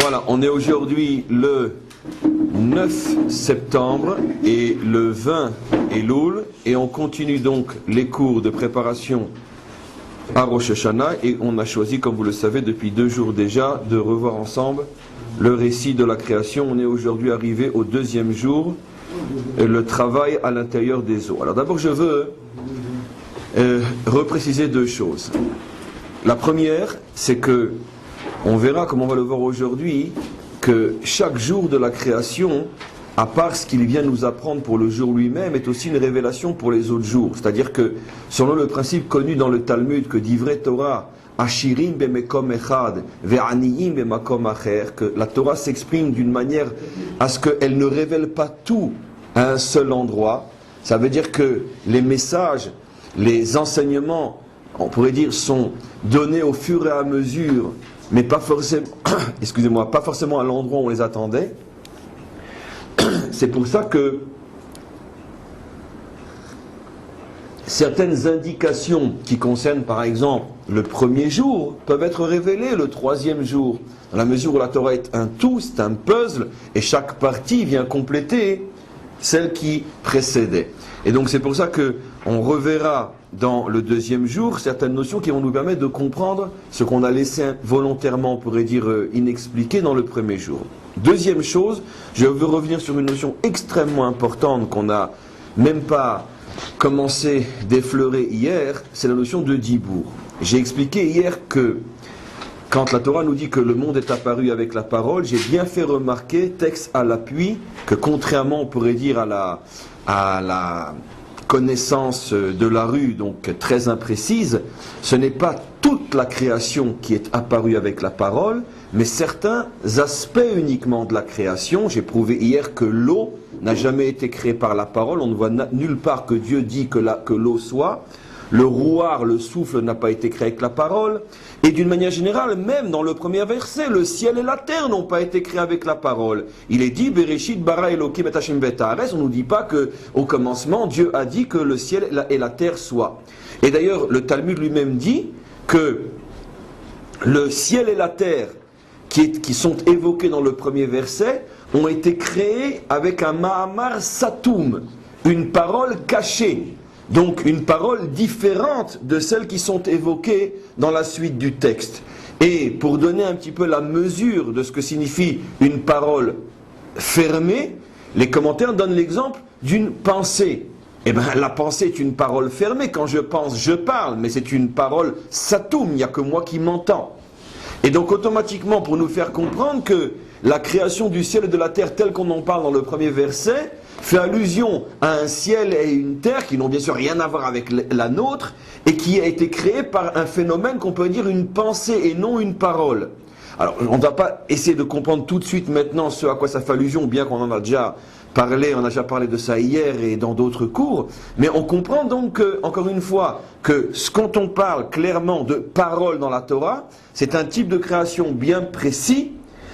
Voilà, on est aujourd'hui le 9 septembre et le 20 Elul et on continue donc les cours de préparation à Rosh Hashanah et on a choisi, comme vous le savez, depuis 2 jours déjà, de revoir ensemble le récit de la création. On est aujourd'hui arrivé au 2e jour, le travail à l'intérieur des eaux. Alors d'abord je veux repréciser 2 choses. La première, c'est que on verra, comme on va le voir aujourd'hui, que chaque jour de la création, à part ce qu'il vient nous apprendre pour le jour lui-même, est aussi une révélation pour les autres jours. C'est-à-dire que, selon le principe connu dans le Talmud, que d'Ivrei Torah, Ashirim bemekom echad, ve'aniyim bemakom acher, que la Torah s'exprime d'une manière à ce qu'elle ne révèle pas tout à un seul endroit. Ça veut dire que les messages, les enseignements, on pourrait dire, sont donnés au fur et à mesure, mais pas forcément, excusez-moi, pas forcément à l'endroit où on les attendait. C'est pour ça que certaines indications qui concernent par exemple le 1er jour peuvent être révélées le 3e jour, dans la mesure où la Torah est un tout, c'est un puzzle, et chaque partie vient compléter celle qui précédait. Et donc c'est pour ça que on reverra dans le 2e jour certaines notions qui vont nous permettre de comprendre ce qu'on a laissé volontairement, on pourrait dire, inexpliqué dans le 1er jour. Deuxième chose, je veux revenir sur une notion extrêmement importante qu'on n'a même pas commencé d'effleurer hier, c'est la notion de dibour. J'ai expliqué hier que quand la Torah nous dit que le monde est apparu avec la parole, j'ai bien fait remarquer, texte à l'appui, que contrairement, on pourrait dire, à la connaissance de la rue, donc très imprécise, ce n'est pas toute la création qui est apparue avec la parole, mais certains aspects uniquement de la création. J'ai prouvé hier que l'eau n'a jamais été créée par la parole, on ne voit nulle part que Dieu dit que l'eau soit. Le rouard, le souffle n'a pas été créé avec la parole. Et d'une manière générale, même dans le premier verset, le ciel et la terre n'ont pas été créés avec la parole. Il est dit, Bereshit bara Elokim et Hashem v'Haaretz. On ne nous dit pas qu'au commencement, Dieu a dit que le ciel et la terre soient. Et d'ailleurs, le Talmud lui-même dit que le ciel et la terre qui sont évoqués dans le premier verset ont été créés avec un Mahamar Satum, une parole cachée. Donc une parole différente de celles qui sont évoquées dans la suite du texte. Et pour donner un petit peu la mesure de ce que signifie une parole fermée, les commentaires donnent l'exemple d'une pensée. Eh bien, la pensée est une parole fermée. Quand je pense, je parle, mais c'est une parole satoum, il n'y a que moi qui m'entends. Et donc automatiquement, pour nous faire comprendre que la création du ciel et de la terre, telle qu'on en parle dans le premier verset, fait allusion à un ciel et une terre qui n'ont bien sûr rien à voir avec la nôtre et qui a été créé par un phénomène qu'on peut dire une pensée et non une parole. Alors on ne va pas essayer de comprendre tout de suite maintenant ce à quoi ça fait allusion, bien qu'on en a déjà parlé, on a déjà parlé de ça hier et dans d'autres cours, mais on comprend donc encore une fois que quand on parle clairement de parole dans la Torah, c'est un type de création bien précis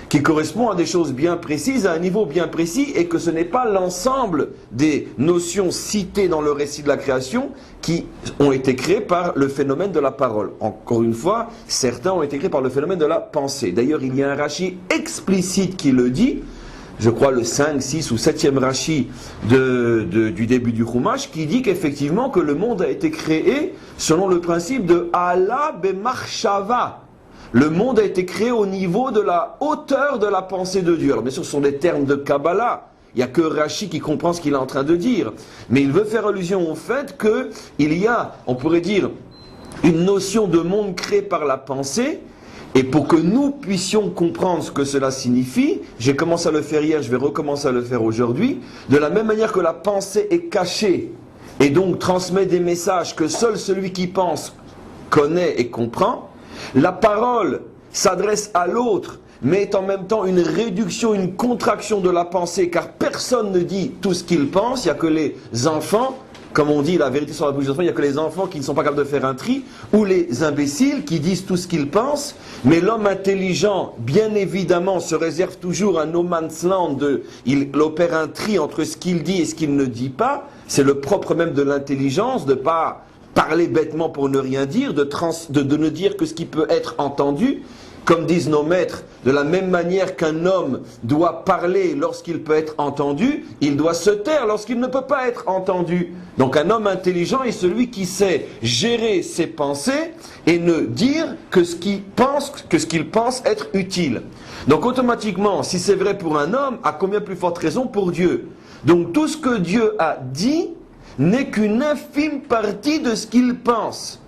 qui correspond à des choses bien précises, à un niveau bien précis, et que ce n'est pas l'ensemble des notions citées dans le récit de la création qui ont été créées par le phénomène de la parole. Encore une fois, certains ont été créés par le phénomène de la pensée. D'ailleurs, il y a un Rashi explicite qui le dit, je crois le 5, 6 ou 7e Rashi du début du Chumash, qui dit qu'effectivement que le monde a été créé selon le principe de Allah bemarshava. Le monde a été créé au niveau de la hauteur de la pensée de Dieu. Alors bien sûr, ce sont des termes de Kabbalah. Il n'y a que Rashi qui comprend ce qu'il est en train de dire. Mais il veut faire allusion au fait qu'il y a, on pourrait dire, une notion de monde créé par la pensée. Et pour que nous puissions comprendre ce que cela signifie, j'ai commencé à le faire hier, je vais recommencer à le faire aujourd'hui, de la même manière que la pensée est cachée et donc transmet des messages que seul celui qui pense connaît et comprend, la parole s'adresse à l'autre, mais est en même temps une réduction, une contraction de la pensée, car personne ne dit tout ce qu'il pense, il n'y a que les enfants, comme on dit la vérité sur la bouche des enfants, il n'y a que les enfants qui ne sont pas capables de faire un tri, ou les imbéciles qui disent tout ce qu'ils pensent, mais l'homme intelligent, bien évidemment, se réserve toujours un no man's land, il opère un tri entre ce qu'il dit et ce qu'il ne dit pas, c'est le propre même de l'intelligence, de ne pas parler bêtement pour ne rien dire, de ne dire que ce qui peut être entendu, comme disent nos maîtres, de la même manière qu'un homme doit parler lorsqu'il peut être entendu, il doit se taire lorsqu'il ne peut pas être entendu. Donc un homme intelligent est celui qui sait gérer ses pensées et ne dire que ce qu'il pense être utile. Donc automatiquement, si c'est vrai pour un homme, à combien plus forte raison pour Dieu? Donc tout ce que Dieu a dit n'est qu'une infime partie de ce qu'il pense.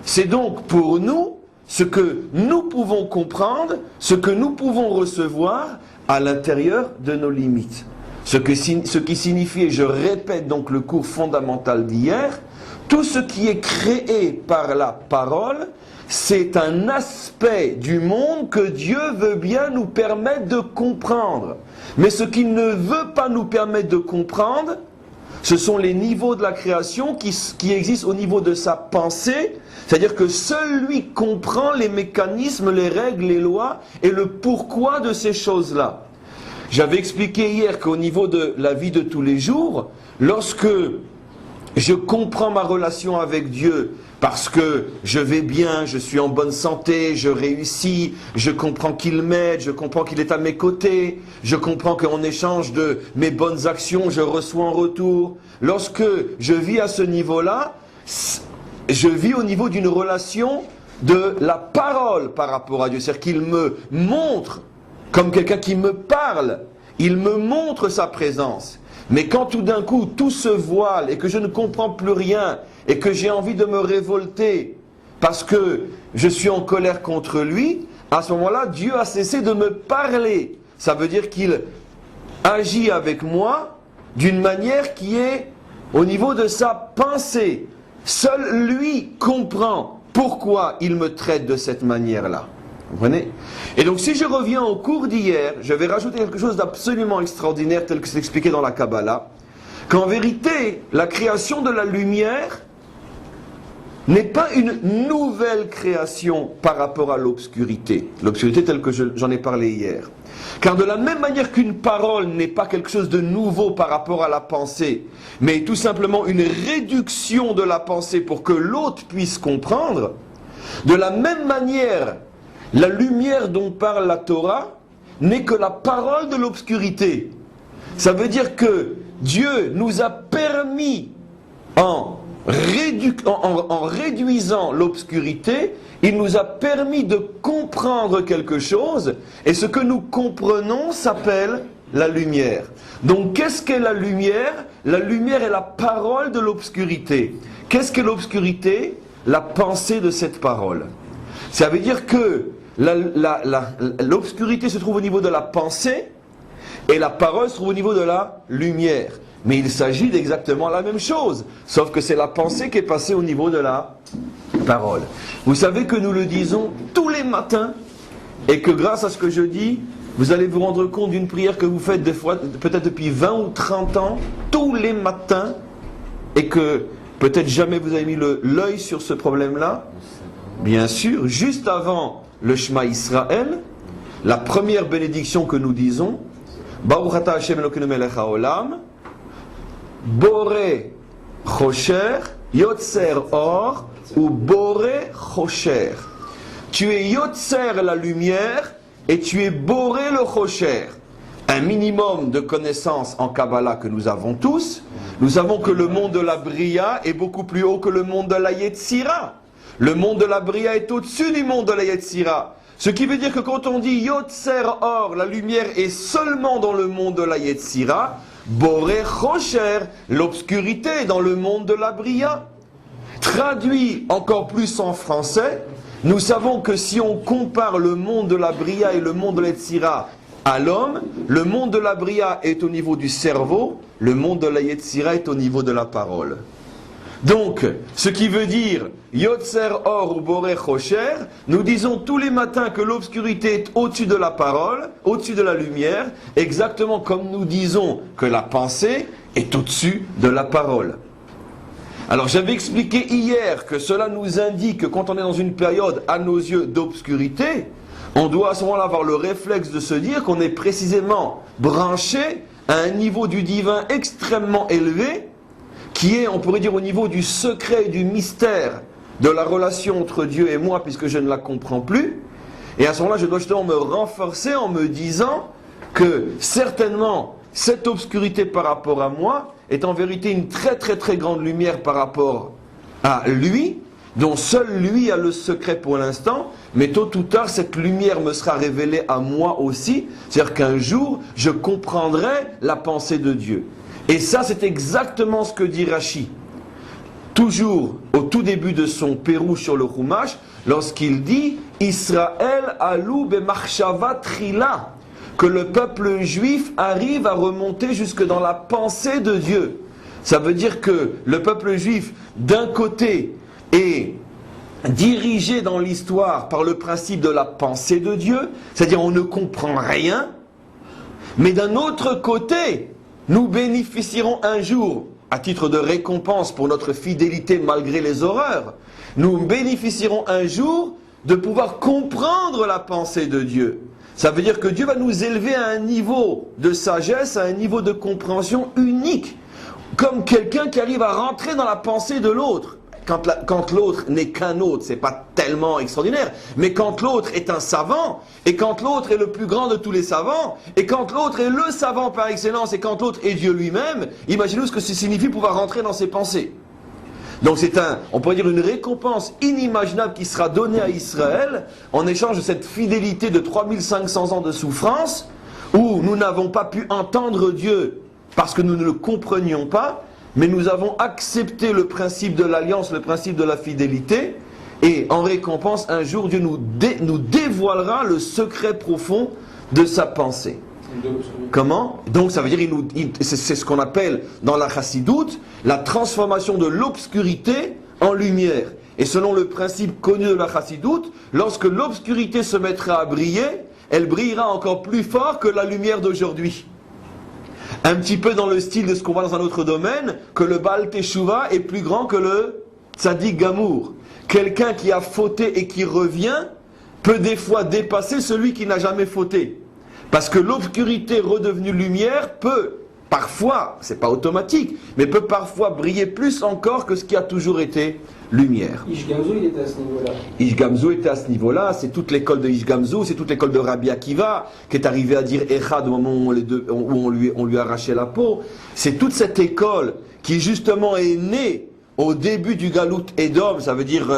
C'est donc pour nous ce que nous pouvons comprendre, ce que nous pouvons recevoir à l'intérieur de nos limites. Ce qui signifie, et je répète donc le cours fondamental d'hier, tout ce qui est créé par la parole, c'est un aspect du monde que Dieu veut bien nous permettre de comprendre. Mais ce qu'il ne veut pas nous permettre de comprendre, ce sont les niveaux de la création qui existent au niveau de sa pensée, c'est-à-dire que seul lui comprend les mécanismes, les règles, les lois et le pourquoi de ces choses-là. J'avais expliqué hier qu'au niveau de la vie de tous les jours, lorsque je comprends ma relation avec Dieu, parce que je vais bien, je suis en bonne santé, je réussis, je comprends qu'il m'aide, je comprends qu'il est à mes côtés, je comprends qu'en échange de mes bonnes actions, je reçois en retour. Lorsque je vis à ce niveau-là, je vis au niveau d'une relation de la parole par rapport à Dieu. C'est-à-dire qu'il me montre, comme quelqu'un qui me parle, il me montre sa présence. Mais quand tout d'un coup tout se voile et que je ne comprends plus rien et que j'ai envie de me révolter parce que je suis en colère contre lui, à ce moment-là, Dieu a cessé de me parler. Ça veut dire qu'il agit avec moi d'une manière qui est au niveau de sa pensée. Seul lui comprend pourquoi il me traite de cette manière-là. Vous comprenez? Et donc si je reviens au cours d'hier, je vais rajouter quelque chose d'absolument extraordinaire tel que c'est expliqué dans la Kabbalah, qu'en vérité, la création de la lumière n'est pas une nouvelle création par rapport à l'obscurité. L'obscurité telle que j'en ai parlé hier. Car de la même manière qu'une parole n'est pas quelque chose de nouveau par rapport à la pensée, mais tout simplement une réduction de la pensée pour que l'autre puisse comprendre, de la même manière, la lumière dont parle la Torah n'est que la parole de l'obscurité. Ça veut dire que Dieu nous a permis, en réduisant l'obscurité, il nous a permis de comprendre quelque chose, et ce que nous comprenons s'appelle la lumière. Donc qu'est-ce qu'est la lumière? La lumière est la parole de l'obscurité. Qu'est-ce qu'est l'obscurité? La pensée de cette parole. Ça veut dire que l'obscurité se trouve au niveau de la pensée et la parole se trouve au niveau de la lumière. Mais il s'agit d'exactement la même chose, sauf que c'est la pensée qui est passée au niveau de la parole. Vous savez que nous le disons tous les matins et que grâce à ce que je dis, vous allez vous rendre compte d'une prière que vous faites des fois, peut-être depuis 20 ou 30 ans, tous les matins, et que peut-être jamais vous avez mis l'œil sur ce problème-là. Bien sûr, juste avant le Shema Israël, la première bénédiction que nous disons, Baruch Ata Hashem Elokeinu melech haolam, Boré Chosher, Yotzer Or, ou Boré Chosher. Tu es Yotzer la lumière, et tu es Boré le Chosher. Un minimum de connaissances en Kabbalah que nous avons tous. Nous savons que le monde de la Bria est beaucoup plus haut que le monde de la Yetzira. Le monde de la Bria est au-dessus du monde de la Yetzira. Ce qui veut dire que quand on dit Yotzer Or, la lumière est seulement dans le monde de la Yetzira, Boré Chosher, l'obscurité est dans le monde de la Bria. Traduit encore plus en français, nous savons que si on compare le monde de la Bria et le monde de la Yetzira à l'homme, le monde de la Bria est au niveau du cerveau, le monde de la Yetzira est au niveau de la parole. Donc, ce qui veut dire Yotzer Or ou Boré Chosher, nous disons tous les matins que l'obscurité est au-dessus de la parole, au-dessus de la lumière, exactement comme nous disons que la pensée est au-dessus de la parole. Alors j'avais expliqué hier que cela nous indique que quand on est dans une période à nos yeux d'obscurité, on doit à ce moment-là avoir le réflexe de se dire qu'on est précisément branché à un niveau du divin extrêmement élevé, qui est, on pourrait dire, au niveau du secret et du mystère de la relation entre Dieu et moi, puisque je ne la comprends plus, Et à ce moment-là, je dois justement me renforcer en me disant que certainement, cette obscurité par rapport à moi est en vérité une très très très grande lumière par rapport à lui, dont seul lui a le secret pour l'instant, mais tôt ou tard, cette lumière me sera révélée à moi aussi, c'est-à-dire qu'un jour, je comprendrai la pensée de Dieu. Et ça, c'est exactement ce que dit Rashi, toujours au tout début de son pérou sur le Chumash, lorsqu'il dit « Israël alou b'machshava trila » que le peuple juif arrive à remonter jusque dans la pensée de Dieu. Ça veut dire que le peuple juif, d'un côté, est dirigé dans l'histoire par le principe de la pensée de Dieu, c'est-à-dire on ne comprend rien, mais d'un autre côté, nous bénéficierons un jour, à titre de récompense pour notre fidélité malgré les horreurs, nous bénéficierons un jour de pouvoir comprendre la pensée de Dieu. Ça veut dire que Dieu va nous élever à un niveau de sagesse, à un niveau de compréhension unique, comme quelqu'un qui arrive à rentrer dans la pensée de l'autre. Quand l'autre n'est qu'un autre, c'est pas tellement extraordinaire, mais quand l'autre est un savant, et quand l'autre est le plus grand de tous les savants, et quand l'autre est le savant par excellence, et quand l'autre est Dieu lui-même, imaginez-vous ce que ça signifie pouvoir rentrer dans ses pensées. Donc c'est on pourrait dire une récompense inimaginable qui sera donnée à Israël en échange de cette fidélité de 3500 ans de souffrance où nous n'avons pas pu entendre Dieu parce que nous ne le comprenions pas, mais nous avons accepté le principe de l'alliance, le principe de la fidélité, et en récompense, un jour Dieu nous dévoilera le secret profond de sa pensée. Comment? Donc ça veut dire, c'est ce qu'on appelle dans la chassidoute, la transformation de l'obscurité en lumière. Et selon le principe connu de la chassidoute, lorsque l'obscurité se mettra à briller, elle brillera encore plus fort que la lumière d'aujourd'hui. Un petit peu dans le style de ce qu'on voit dans un autre domaine, que le Baal Teshuva est plus grand que le Tzadik Gamour. Quelqu'un qui a fauté et qui revient peut des fois dépasser celui qui n'a jamais fauté. Parce que l'obscurité redevenue lumière peut, parfois, c'est pas automatique, mais peut parfois briller plus encore que ce qui a toujours été lumière. Ish Gamzu, il était à ce niveau-là. Ish Gamzu était à ce niveau-là, c'est toute l'école de Ish Gamzu, c'est toute l'école de Rabbi Akiva, qui est arrivé à dire Echad au moment où on lui a arraché la peau. C'est toute cette école qui justement est née au début du Galout Edom, ça veut dire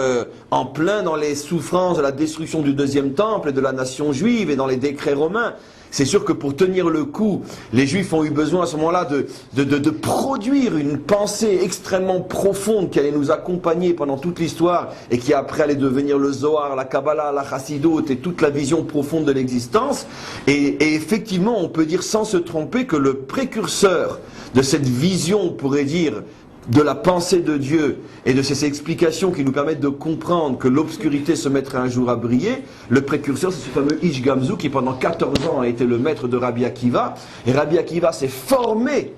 en plein dans les souffrances de la destruction du deuxième temple et de la nation juive et dans les décrets romains. C'est sûr que pour tenir le coup, les Juifs ont eu besoin à ce moment-là de produire une pensée extrêmement profonde qui allait nous accompagner pendant toute l'histoire et qui après allait devenir le Zohar, la Kabbalah, la Chassidoute et toute la vision profonde de l'existence. Et effectivement, on peut dire sans se tromper que le précurseur de cette vision, on pourrait dire, de la pensée de Dieu et de ces explications qui nous permettent de comprendre que l'obscurité se mettrait un jour à briller, le précurseur c'est ce fameux Ish Gamzu qui pendant 14 ans a été le maître de Rabbi Akiva, et Rabbi Akiva s'est formé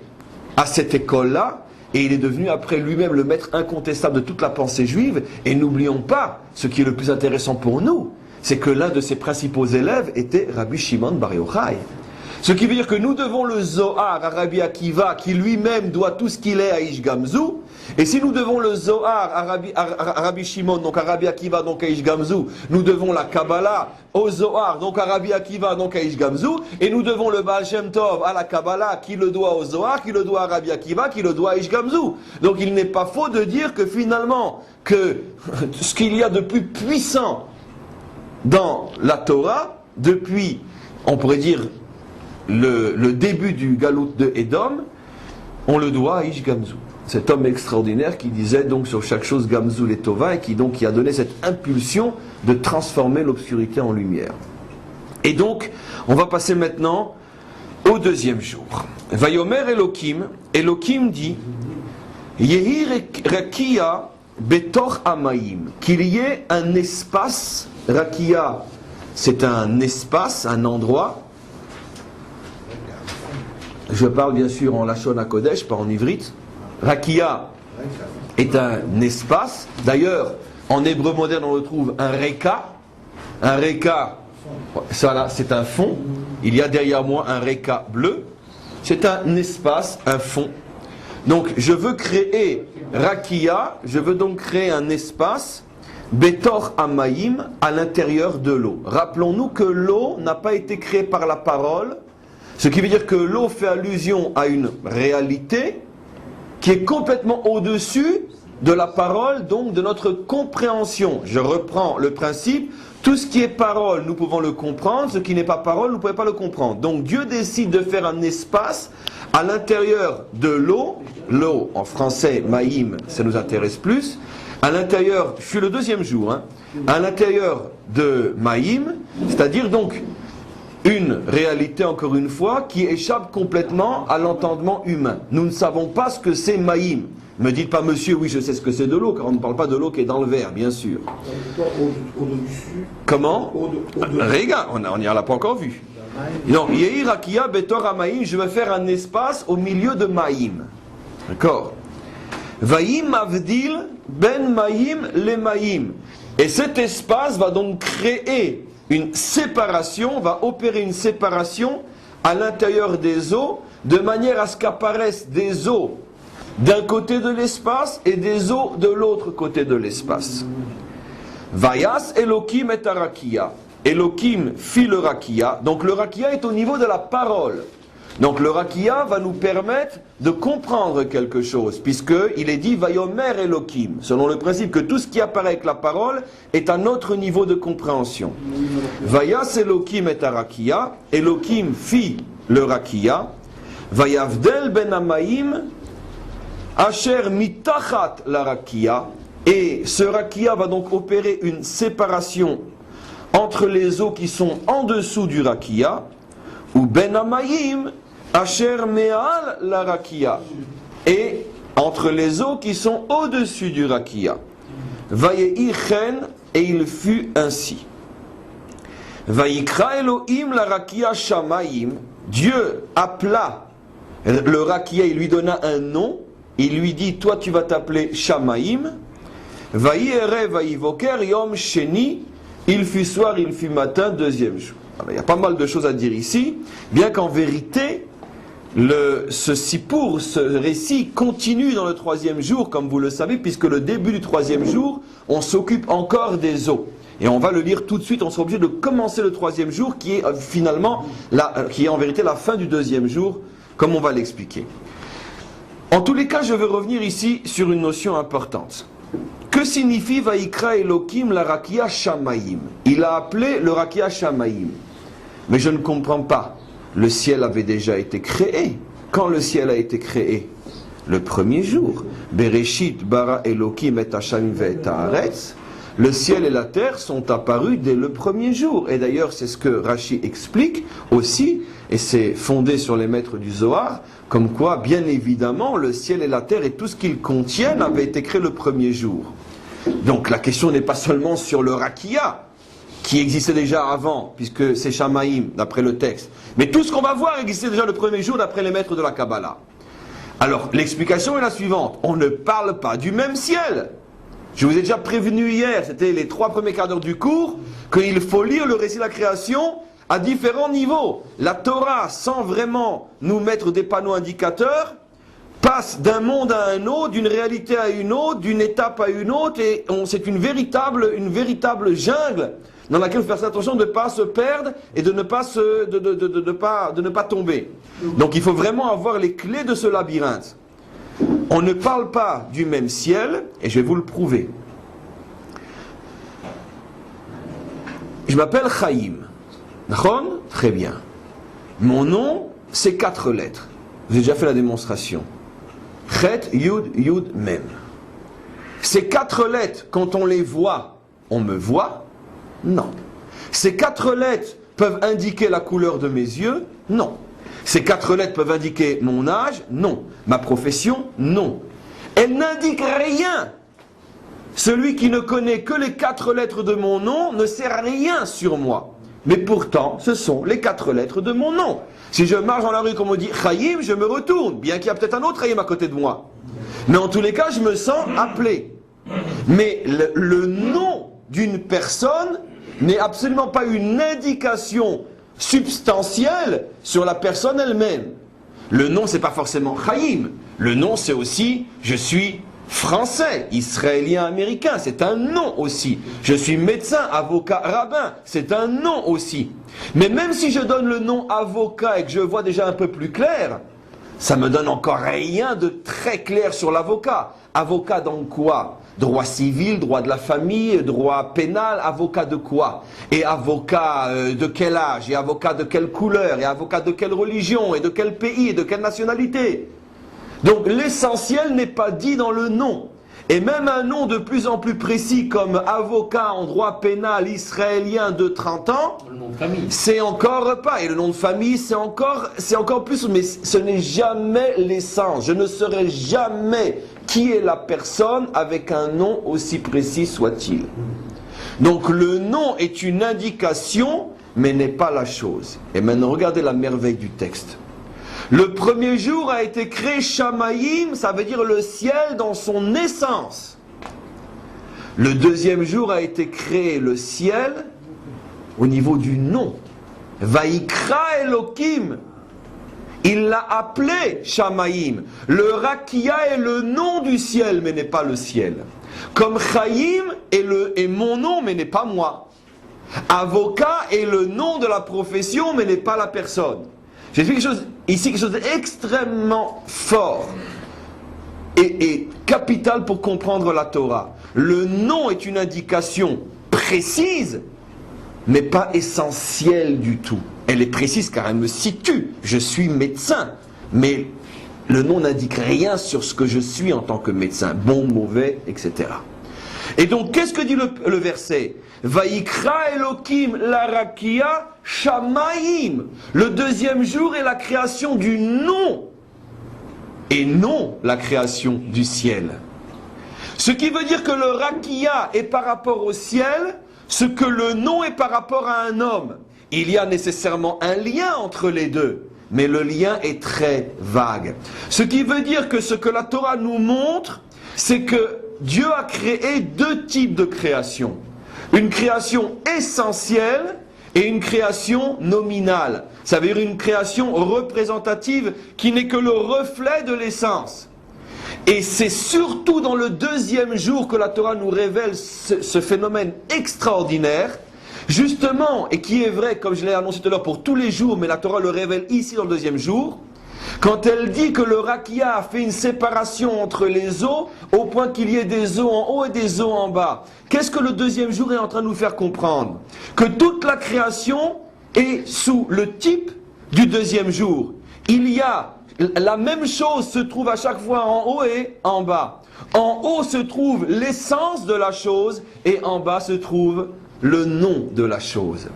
à cette école-là et il est devenu après lui-même le maître incontestable de toute la pensée juive. Et n'oublions pas, ce qui est le plus intéressant pour nous, c'est que l'un de ses principaux élèves était Rabbi Shimon Bar Yochai. Ce qui veut dire que nous devons le Zohar à Rabbi Akiva, qui lui-même doit tout ce qu'il est à Ish Gamzu. Et si nous devons le Zohar à Rabbi Shimon, donc à Rabbi Akiva, donc à Ish Gamzu, nous devons la Kabbalah au Zohar, donc à Rabbi Akiva, donc à Ish Gamzu. Et nous devons le Baal Shem Tov à la Kabbalah, qui le doit au Zohar, qui le doit à Rabbi Akiva, qui le doit à Ish Gamzu. Donc il n'est pas faux de dire que finalement, que ce qu'il y a de plus puissant dans la Torah, depuis, on pourrait dire, le début du Galout de Edom, on le doit à Ish Gamzu. Cet homme extraordinaire qui disait donc sur chaque chose Gamzu les Tova et qui a donné cette impulsion de transformer l'obscurité en lumière. Et donc, on va passer maintenant au deuxième jour. Vayomer Elohim dit Yehi Rakia Betor Amaim, qu'il y ait un espace. Rakia, c'est un espace, un endroit. Je parle bien sûr en Lachon HaKodesh, pas en ivrite. Rakia est un espace. D'ailleurs, en hébreu moderne, on retrouve un Reka. Un Reka, ça là, c'est un fond. Il y a derrière moi un Reka bleu. C'est un espace, un fond. Donc, je veux créer Rakia, je veux donc créer un espace Betor Amaïm, à l'intérieur de l'eau. Rappelons-nous que l'eau n'a pas été créée par la parole, ce qui veut dire que l'eau fait allusion à une réalité qui est complètement au-dessus de la parole, donc de notre compréhension. Je reprends le principe, tout ce qui est parole, nous pouvons le comprendre, ce qui n'est pas parole, nous ne pouvons pas le comprendre. Donc Dieu décide de faire un espace à l'intérieur de l'eau, l'eau en français, maïm, ça nous intéresse plus, à l'intérieur, je suis le deuxième jour, à l'intérieur de maïm, c'est-à-dire donc une réalité, encore une fois, qui échappe complètement à l'entendement humain. Nous ne savons pas ce que c'est maïm. Ne me dites pas, monsieur, oui, je sais ce que c'est de l'eau, car on ne parle pas de l'eau qui est dans le verre, bien sûr. Au-dessus. Comment? Au-dessus. Regarde, on n'y l'a pas encore vu. Non, Yehi Rakia Betor Amaïm, je vais faire un espace au milieu de Maïm. D'accord? Vaïm Avdil Ben Maïm Le Maïm. Et cet espace va donc créer une séparation, va opérer une séparation à l'intérieur des eaux, de manière à ce qu'apparaissent des eaux d'un côté de l'espace et des eaux de l'autre côté de l'espace. Vayas Elohim et Arakia. Elohim fit le rakia. Donc le rakia est au niveau de la parole. Donc le rakia va nous permettre de comprendre quelque chose, puisqu'il est dit Vayomer Elohim, selon le principe que tout ce qui apparaît avec la parole est à notre niveau de compréhension. Vayas Elohim et Arakia. Elohim fit le rakia. Vayavdel ben Amaïm. Asher mitachat la rakia, et ce rakia va donc opérer une séparation entre les eaux qui sont en dessous du rakia, ou ben amayim asher me'al la rakia, et entre les eaux qui sont au-dessus du rakia. Vayehi chen, et il fut ainsi. Vayikra Elohim la rakia shamayim, Dieu appela le rakia, il lui donna un nom. Il lui dit, toi tu vas t'appeler Shamaïm. Vaïere, vaïvoker, yom sheni. Il fut soir, il fut matin, deuxième jour. Alors, il y a pas mal de choses à dire ici, bien qu'en vérité, ce récit continue dans le troisième jour, comme vous le savez, puisque le début du troisième jour, on s'occupe encore des eaux. Et on va le lire tout de suite, on sera obligé de commencer le troisième jour, qui est finalement, qui est en vérité la fin du deuxième jour, comme on va l'expliquer. En tous les cas, je veux revenir ici sur une notion importante. Que signifie Vaïkra Elohim la rakia Shamaïm? Il a appelé le rakia Shamaïm. Mais je ne comprends pas. Le ciel avait déjà été créé. Quand le ciel a été créé? Le premier jour. Bereshit bara Elohim et Hashamim ve'et haaretz. Le ciel et la terre sont apparus dès le premier jour. Et d'ailleurs, c'est ce que Rashi explique aussi, et c'est fondé sur les maîtres du Zohar, comme quoi, bien évidemment, le ciel et la terre et tout ce qu'ils contiennent avaient été créés le premier jour. Donc la question n'est pas seulement sur le rakia, qui existait déjà avant, puisque c'est Shamaïm, d'après le texte. Mais tout ce qu'on va voir existait déjà le premier jour, d'après les maîtres de la Kabbalah. Alors, l'explication est la suivante. On ne parle pas du même ciel. Je vous ai déjà prévenu hier, c'était les 3 premiers quarts d'heure du cours, qu'il faut lire le récit de la création à différents niveaux. La Torah, sans vraiment nous mettre des panneaux indicateurs, passe d'un monde à un autre, d'une réalité à une autre, d'une étape à une autre, et c'est une véritable jungle dans laquelle il faut faire attention de ne pas se perdre et de ne pas tomber. Donc il faut vraiment avoir les clés de ce labyrinthe. On ne parle pas du même ciel, et je vais vous le prouver. Je m'appelle Chaim. D'accord? Très bien. Mon nom, c'est 4 lettres. Vous avez déjà fait la démonstration. Chet, Yud, Yud, Mem. Ces 4 lettres, quand on les voit, on me voit? Non. Ces 4 lettres peuvent indiquer la couleur de mes yeux? Non. Ces 4 lettres peuvent indiquer mon âge? Non. Ma profession? Non. Elles n'indiquent rien. Celui qui ne connaît que les 4 lettres de mon nom ne sait rien sur moi. Mais pourtant, ce sont les 4 lettres de mon nom. Si je marche dans la rue, comme on dit Chaim, je me retourne, bien qu'il y a peut-être un autre Chaim à côté de moi. Mais en tous les cas, je me sens appelé. Mais le nom d'une personne n'est absolument pas une indication substantielle sur la personne elle-même. Le nom, c'est pas forcément Chaim. Le nom, c'est aussi, je suis français, israélien, américain, c'est un nom aussi. Je suis médecin, avocat, rabbin, c'est un nom aussi. Mais même si je donne le nom avocat et que je vois déjà un peu plus clair, ça me donne encore rien de très clair sur l'avocat. Avocat dans quoi? Droit civil, droit de la famille, droit pénal, avocat de quoi? Et avocat de quel âge? Et avocat de quelle couleur? Et avocat de quelle religion? Et de quel pays? Et de quelle nationalité? Donc l'essentiel n'est pas dit dans le nom. Et même un nom de plus en plus précis comme avocat en droit pénal israélien de 30 ans, Le nom de famille. c'est encore pas. Et le nom de famille, c'est encore plus. Mais ce n'est jamais l'essence. Je ne saurai jamais qui est la personne avec un nom aussi précis soit-il. Donc le nom est une indication, mais n'est pas la chose. Et maintenant, regardez la merveille du texte. Le premier jour a été créé Shamayim, ça veut dire le ciel dans son essence. Le deuxième jour a été créé le ciel au niveau du nom. Vaikra Elohim. Il l'a appelé Shamayim. Le Rakia est le nom du ciel, mais n'est pas le ciel. Comme Chaim est mon nom, mais n'est pas moi. Avocat est le nom de la profession, mais n'est pas la personne. J'explique quelque chose d'extrêmement fort et capital pour comprendre la Torah. Le nom est une indication précise, mais pas essentielle du tout. Elle est précise car elle me situe. Je suis médecin, mais le nom n'indique rien sur ce que je suis en tant que médecin, bon, mauvais, etc. Et donc, qu'est-ce que dit le verset? Vaikra Elohim larakia shamayim. Le deuxième jour est la création du nom, et non la création du ciel. Ce qui veut dire que le rakia est par rapport au ciel, ce que le nom est par rapport à un homme. Il y a nécessairement un lien entre les deux, mais le lien est très vague. Ce qui veut dire que ce que la Torah nous montre, c'est que Dieu a créé deux types de création. Une création essentielle et une création nominale. Ça veut dire une création représentative qui n'est que le reflet de l'essence. Et c'est surtout dans le deuxième jour que la Torah nous révèle ce phénomène extraordinaire, justement, et qui est vrai, comme je l'ai annoncé tout à l'heure, pour tous les jours, mais la Torah le révèle ici dans le deuxième jour, quand elle dit que le Rakia a fait une séparation entre les eaux, au point qu'il y ait des eaux en haut et des eaux en bas. Qu'est-ce que le deuxième jour est en train de nous faire comprendre? Que toute la création est sous le type du deuxième jour. Il y a, la même chose se trouve à chaque fois en haut et en bas. En haut se trouve l'essence de la chose et en bas se trouve le nom de la chose.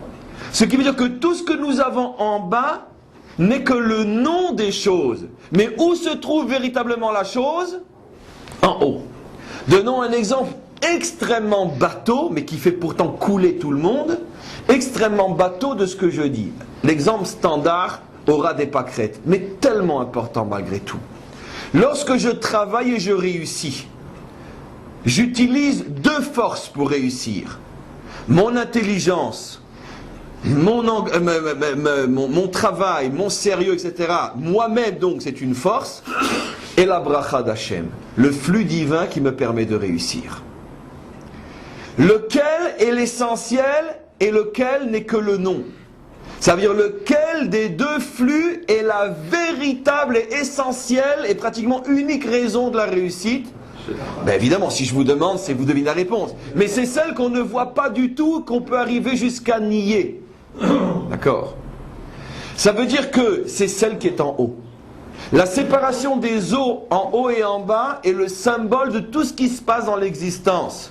Ce qui veut dire que tout ce que nous avons en bas n'est que le nom des choses. Mais où se trouve véritablement la chose? En haut. Donnons un exemple extrêmement bateau, mais qui fait pourtant couler tout le monde, extrêmement bateau de ce que je dis. L'exemple standard aura des pâquerettes, mais tellement important malgré tout. Lorsque je travaille et je réussis, j'utilise deux forces pour réussir. Mon intelligence, mon travail, mon sérieux, etc. Moi-même, donc, c'est une force. Et la bracha d'Hachem, le flux divin qui me permet de réussir. Lequel est l'essentiel et lequel n'est que le nom? Ça veut dire lequel des deux flux est la véritable et essentielle et pratiquement unique raison de la réussite? Ben évidemment, si je vous demande, c'est vous devinez la réponse. Mais c'est celle qu'on ne voit pas du tout, qu'on peut arriver jusqu'à nier. D'accord? Ça veut dire que c'est celle qui est en haut. La séparation des eaux en haut et en bas est le symbole de tout ce qui se passe dans l'existence.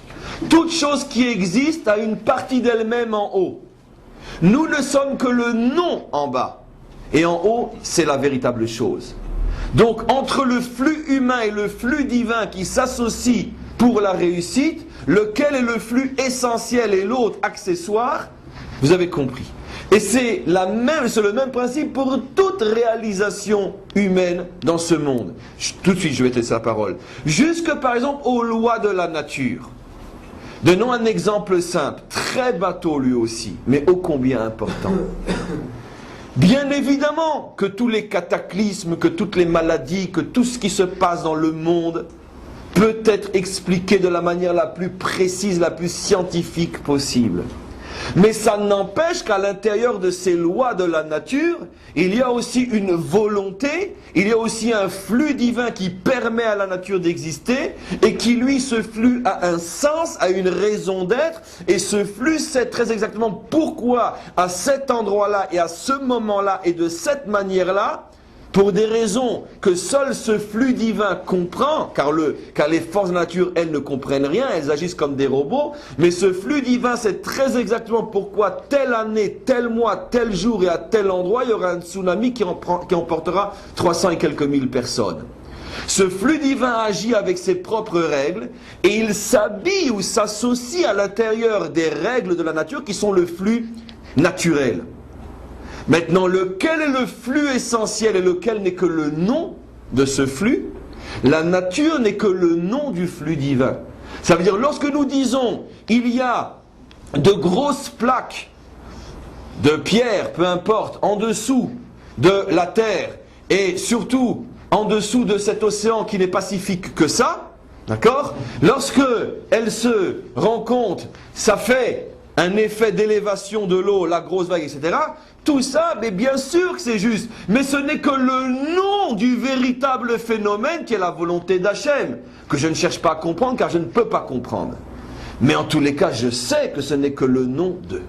Toute chose qui existe a une partie d'elle-même en haut. Nous ne sommes que le nom en bas. Et en haut, c'est la véritable chose. Donc, entre le flux humain et le flux divin qui s'associent pour la réussite, lequel est le flux essentiel et l'autre accessoire, vous avez compris. Et c'est le même principe pour toute réalisation humaine dans ce monde. Tout de suite, je vais te laisser la parole. Jusque, par exemple, aux lois de la nature. Donnons un exemple simple, très bateau lui aussi, mais ô combien important. Bien évidemment que tous les cataclysmes, que toutes les maladies, que tout ce qui se passe dans le monde peut peut être expliqué de la manière la plus précise, la plus scientifique possible. Mais ça n'empêche qu'à l'intérieur de ces lois de la nature, il y a aussi une volonté, il y a aussi un flux divin qui permet à la nature d'exister et qui, lui, ce flux a un sens, a une raison d'être, et ce flux sait très exactement pourquoi, à cet endroit-là et à ce moment-là et de cette manière-là, pour des raisons que seul ce flux divin comprend, car les forces de la nature, elles ne comprennent rien, elles agissent comme des robots, mais ce flux divin sait très exactement pourquoi telle année, tel mois, tel jour et à tel endroit, il y aura un tsunami qui emportera 300 et quelques mille personnes. Ce flux divin agit avec ses propres règles et il s'habille ou s'associe à l'intérieur des règles de la nature qui sont le flux naturel. Maintenant, lequel est le flux essentiel et lequel n'est que le nom de ce flux? La nature n'est que le nom du flux divin. Ça veut dire, lorsque nous disons, il y a de grosses plaques de pierre, peu importe, en dessous de la terre, et surtout en dessous de cet océan qui n'est pacifique que ça, d'accord? Lorsque elles se rencontrent, ça fait un effet d'élévation de l'eau, la grosse vague, etc. Tout ça, mais bien sûr que c'est juste. Mais ce n'est que le nom du véritable phénomène qui est la volonté d'Hachem, que je ne cherche pas à comprendre car je ne peux pas comprendre. Mais en tous les cas, je sais que ce n'est que le nom d'eux.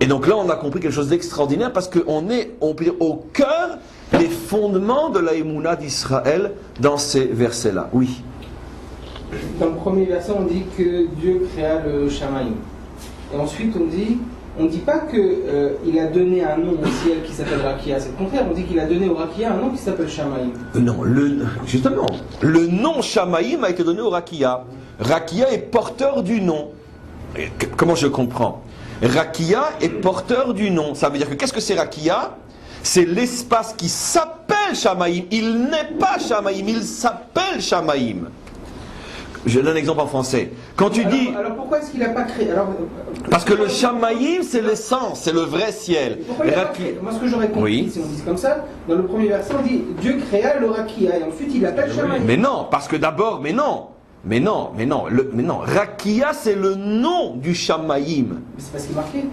Et donc là, on a compris quelque chose d'extraordinaire parce qu'on est, on peut dire, au cœur des fondements de la Emouna d'Israël dans ces versets-là. Oui. Dans le premier verset, on dit que Dieu créa le Shamaïm. Et ensuite, on ne dit pas qu'il a donné un nom au ciel qui s'appelle Rakia, c'est le contraire, on dit qu'il a donné au Rakia un nom qui s'appelle Shamaïm. Non, justement, le nom Shamaïm a été donné au Rakia. Rakia est porteur du nom. Comment je comprends? Rakia est porteur du nom. Ça veut dire que qu'est-ce que c'est Rakia? C'est l'espace qui s'appelle Shamaïm. Il n'est pas Shamaïm, il s'appelle Shamaïm. Je donne un exemple en français. Quand tu dis... Alors pourquoi est-ce qu'il n'a pas créé Parce que le Shamaïm, c'est l'essence, c'est le vrai ciel. Moi, ce que j'aurais compris, si on dit comme ça, dans le premier verset, on dit Dieu créa le Rakia, et ensuite il l'appelle Shamaïm. Mais non, parce que d'abord, mais non. Rakia, c'est le nom du Shamaïm. Mais c'est pas ce qui est marqué.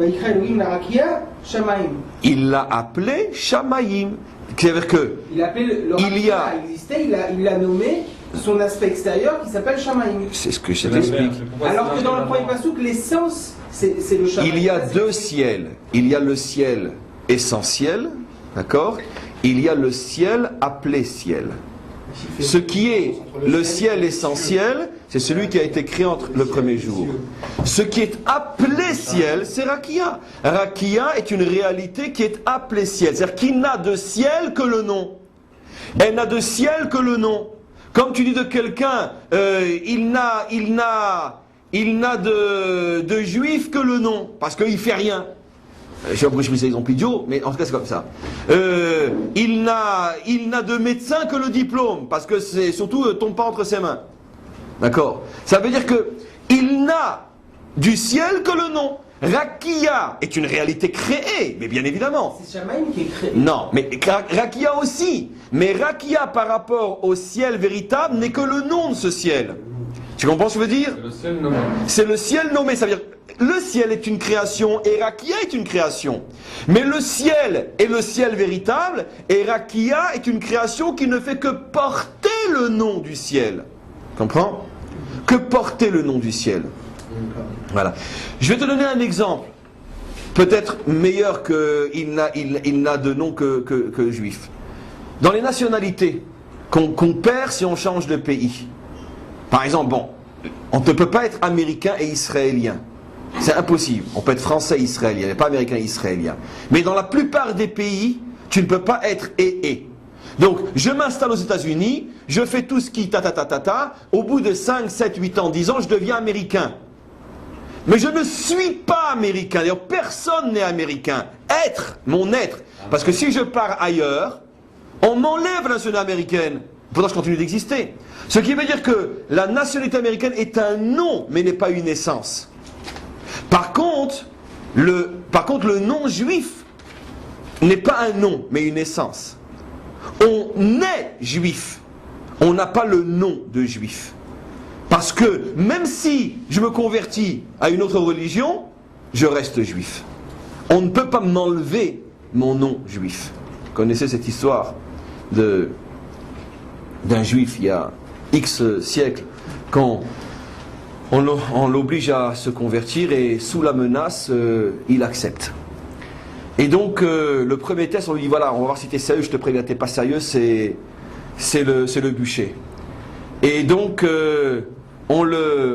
Il crée Elohim la Rakia, Shamaïm. Il l'a appelé Shamaïm. C'est-à-dire que... Il a appelé le Rakia, il existait, il l'a nommé son aspect extérieur qui s'appelle Shamaïm. C'est ce que je t'explique. Alors que dans le premier passouk, l'essence, c'est le Shamaïm. Il y a deux ciels. Il y a le ciel essentiel, d'accord? Il y a le ciel appelé ciel. Ce qui est le ciel essentiel, c'est celui qui a été créé entre le premier jour. Ce qui est appelé ciel, c'est Rakia. Rakia est une réalité qui est appelée ciel. C'est-à-dire qu'il n'a de ciel que le nom. Elle n'a de ciel que le nom. Comme tu dis de quelqu'un, il n'a de juif que le nom, parce qu'il ne fait rien. Je sais pas pourquoi je me dis l'exemple idiot, mais en tout cas c'est comme ça. Il n'a de médecin que le diplôme, parce que c'est surtout tombe pas entre ses mains. D'accord? Ça veut dire que il n'a du ciel que le nom. Rakia est une réalité créée, mais bien évidemment. C'est Shamaïm qui est créé. Non, mais Rakia aussi. Mais Rakia par rapport au ciel véritable n'est que le nom de ce ciel. Tu comprends ce que je veux dire? C'est le ciel nommé. C'est le ciel nommé, ça veut dire le ciel est une création et Rakia est une création. Mais le ciel est le ciel véritable et Rakia est une création qui ne fait que porter le nom du ciel. Comprends? Que porter le nom du ciel. Voilà. Je vais te donner un exemple. Peut-être meilleur qu'il n'a de nom que juif. Dans les nationalités qu'on perd si on change de pays. Par exemple, on ne peut pas être américain et israélien. C'est impossible. On peut être français et israélien, mais pas américain et israélien. Mais dans la plupart des pays, tu ne peux pas être et. Donc, je m'installe aux États-Unis, je fais tout ce qui au bout de 5, 7, 8 ans, 10 ans, je deviens américain. Mais je ne suis pas américain. D'ailleurs, personne n'est américain. Mon être. Parce que si je pars ailleurs, on m'enlève la nationalité américaine. Pourtant, je continue d'exister. Ce qui veut dire que la nationalité américaine est un nom, mais n'est pas une essence. Par contre, le nom juif n'est pas un nom, mais une essence. On est juif. on n'a pas le nom de juif. Parce que même si je me convertis à une autre religion, je reste juif. On ne peut pas m'enlever mon nom juif. Vous connaissez cette histoire d'un juif il y a X siècles, quand on l'oblige à se convertir et sous la menace, il accepte. Et donc le premier test, on lui dit voilà, on va voir si tu es sérieux, je te préviens, t'es pas sérieux, c'est le bûcher. Et donc on le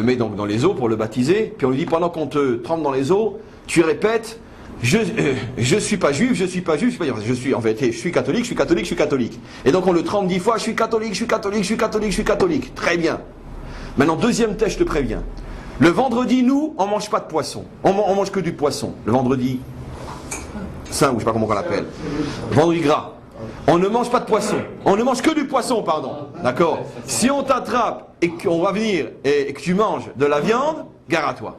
met donc dans les eaux pour le baptiser, puis on lui dit pendant qu'on te trempe dans les eaux, tu répètes je suis pas juif, je suis pas juif, je suis en vérité, je suis catholique, je suis catholique, je suis catholique. Et donc on le trempe 10 fois, je suis catholique, je suis catholique, je suis catholique, je suis catholique. Très bien. Maintenant, deuxième test, je te préviens. Le vendredi, nous, on mange pas de poisson. On mange que du poisson. Le vendredi saint, ou je sais pas comment on l'appelle. Vendredi gras. On ne mange pas de poisson. On ne mange que du poisson, pardon. D'accord? Si on t'attrape et qu'on va venir et que tu manges de la viande, gare à toi.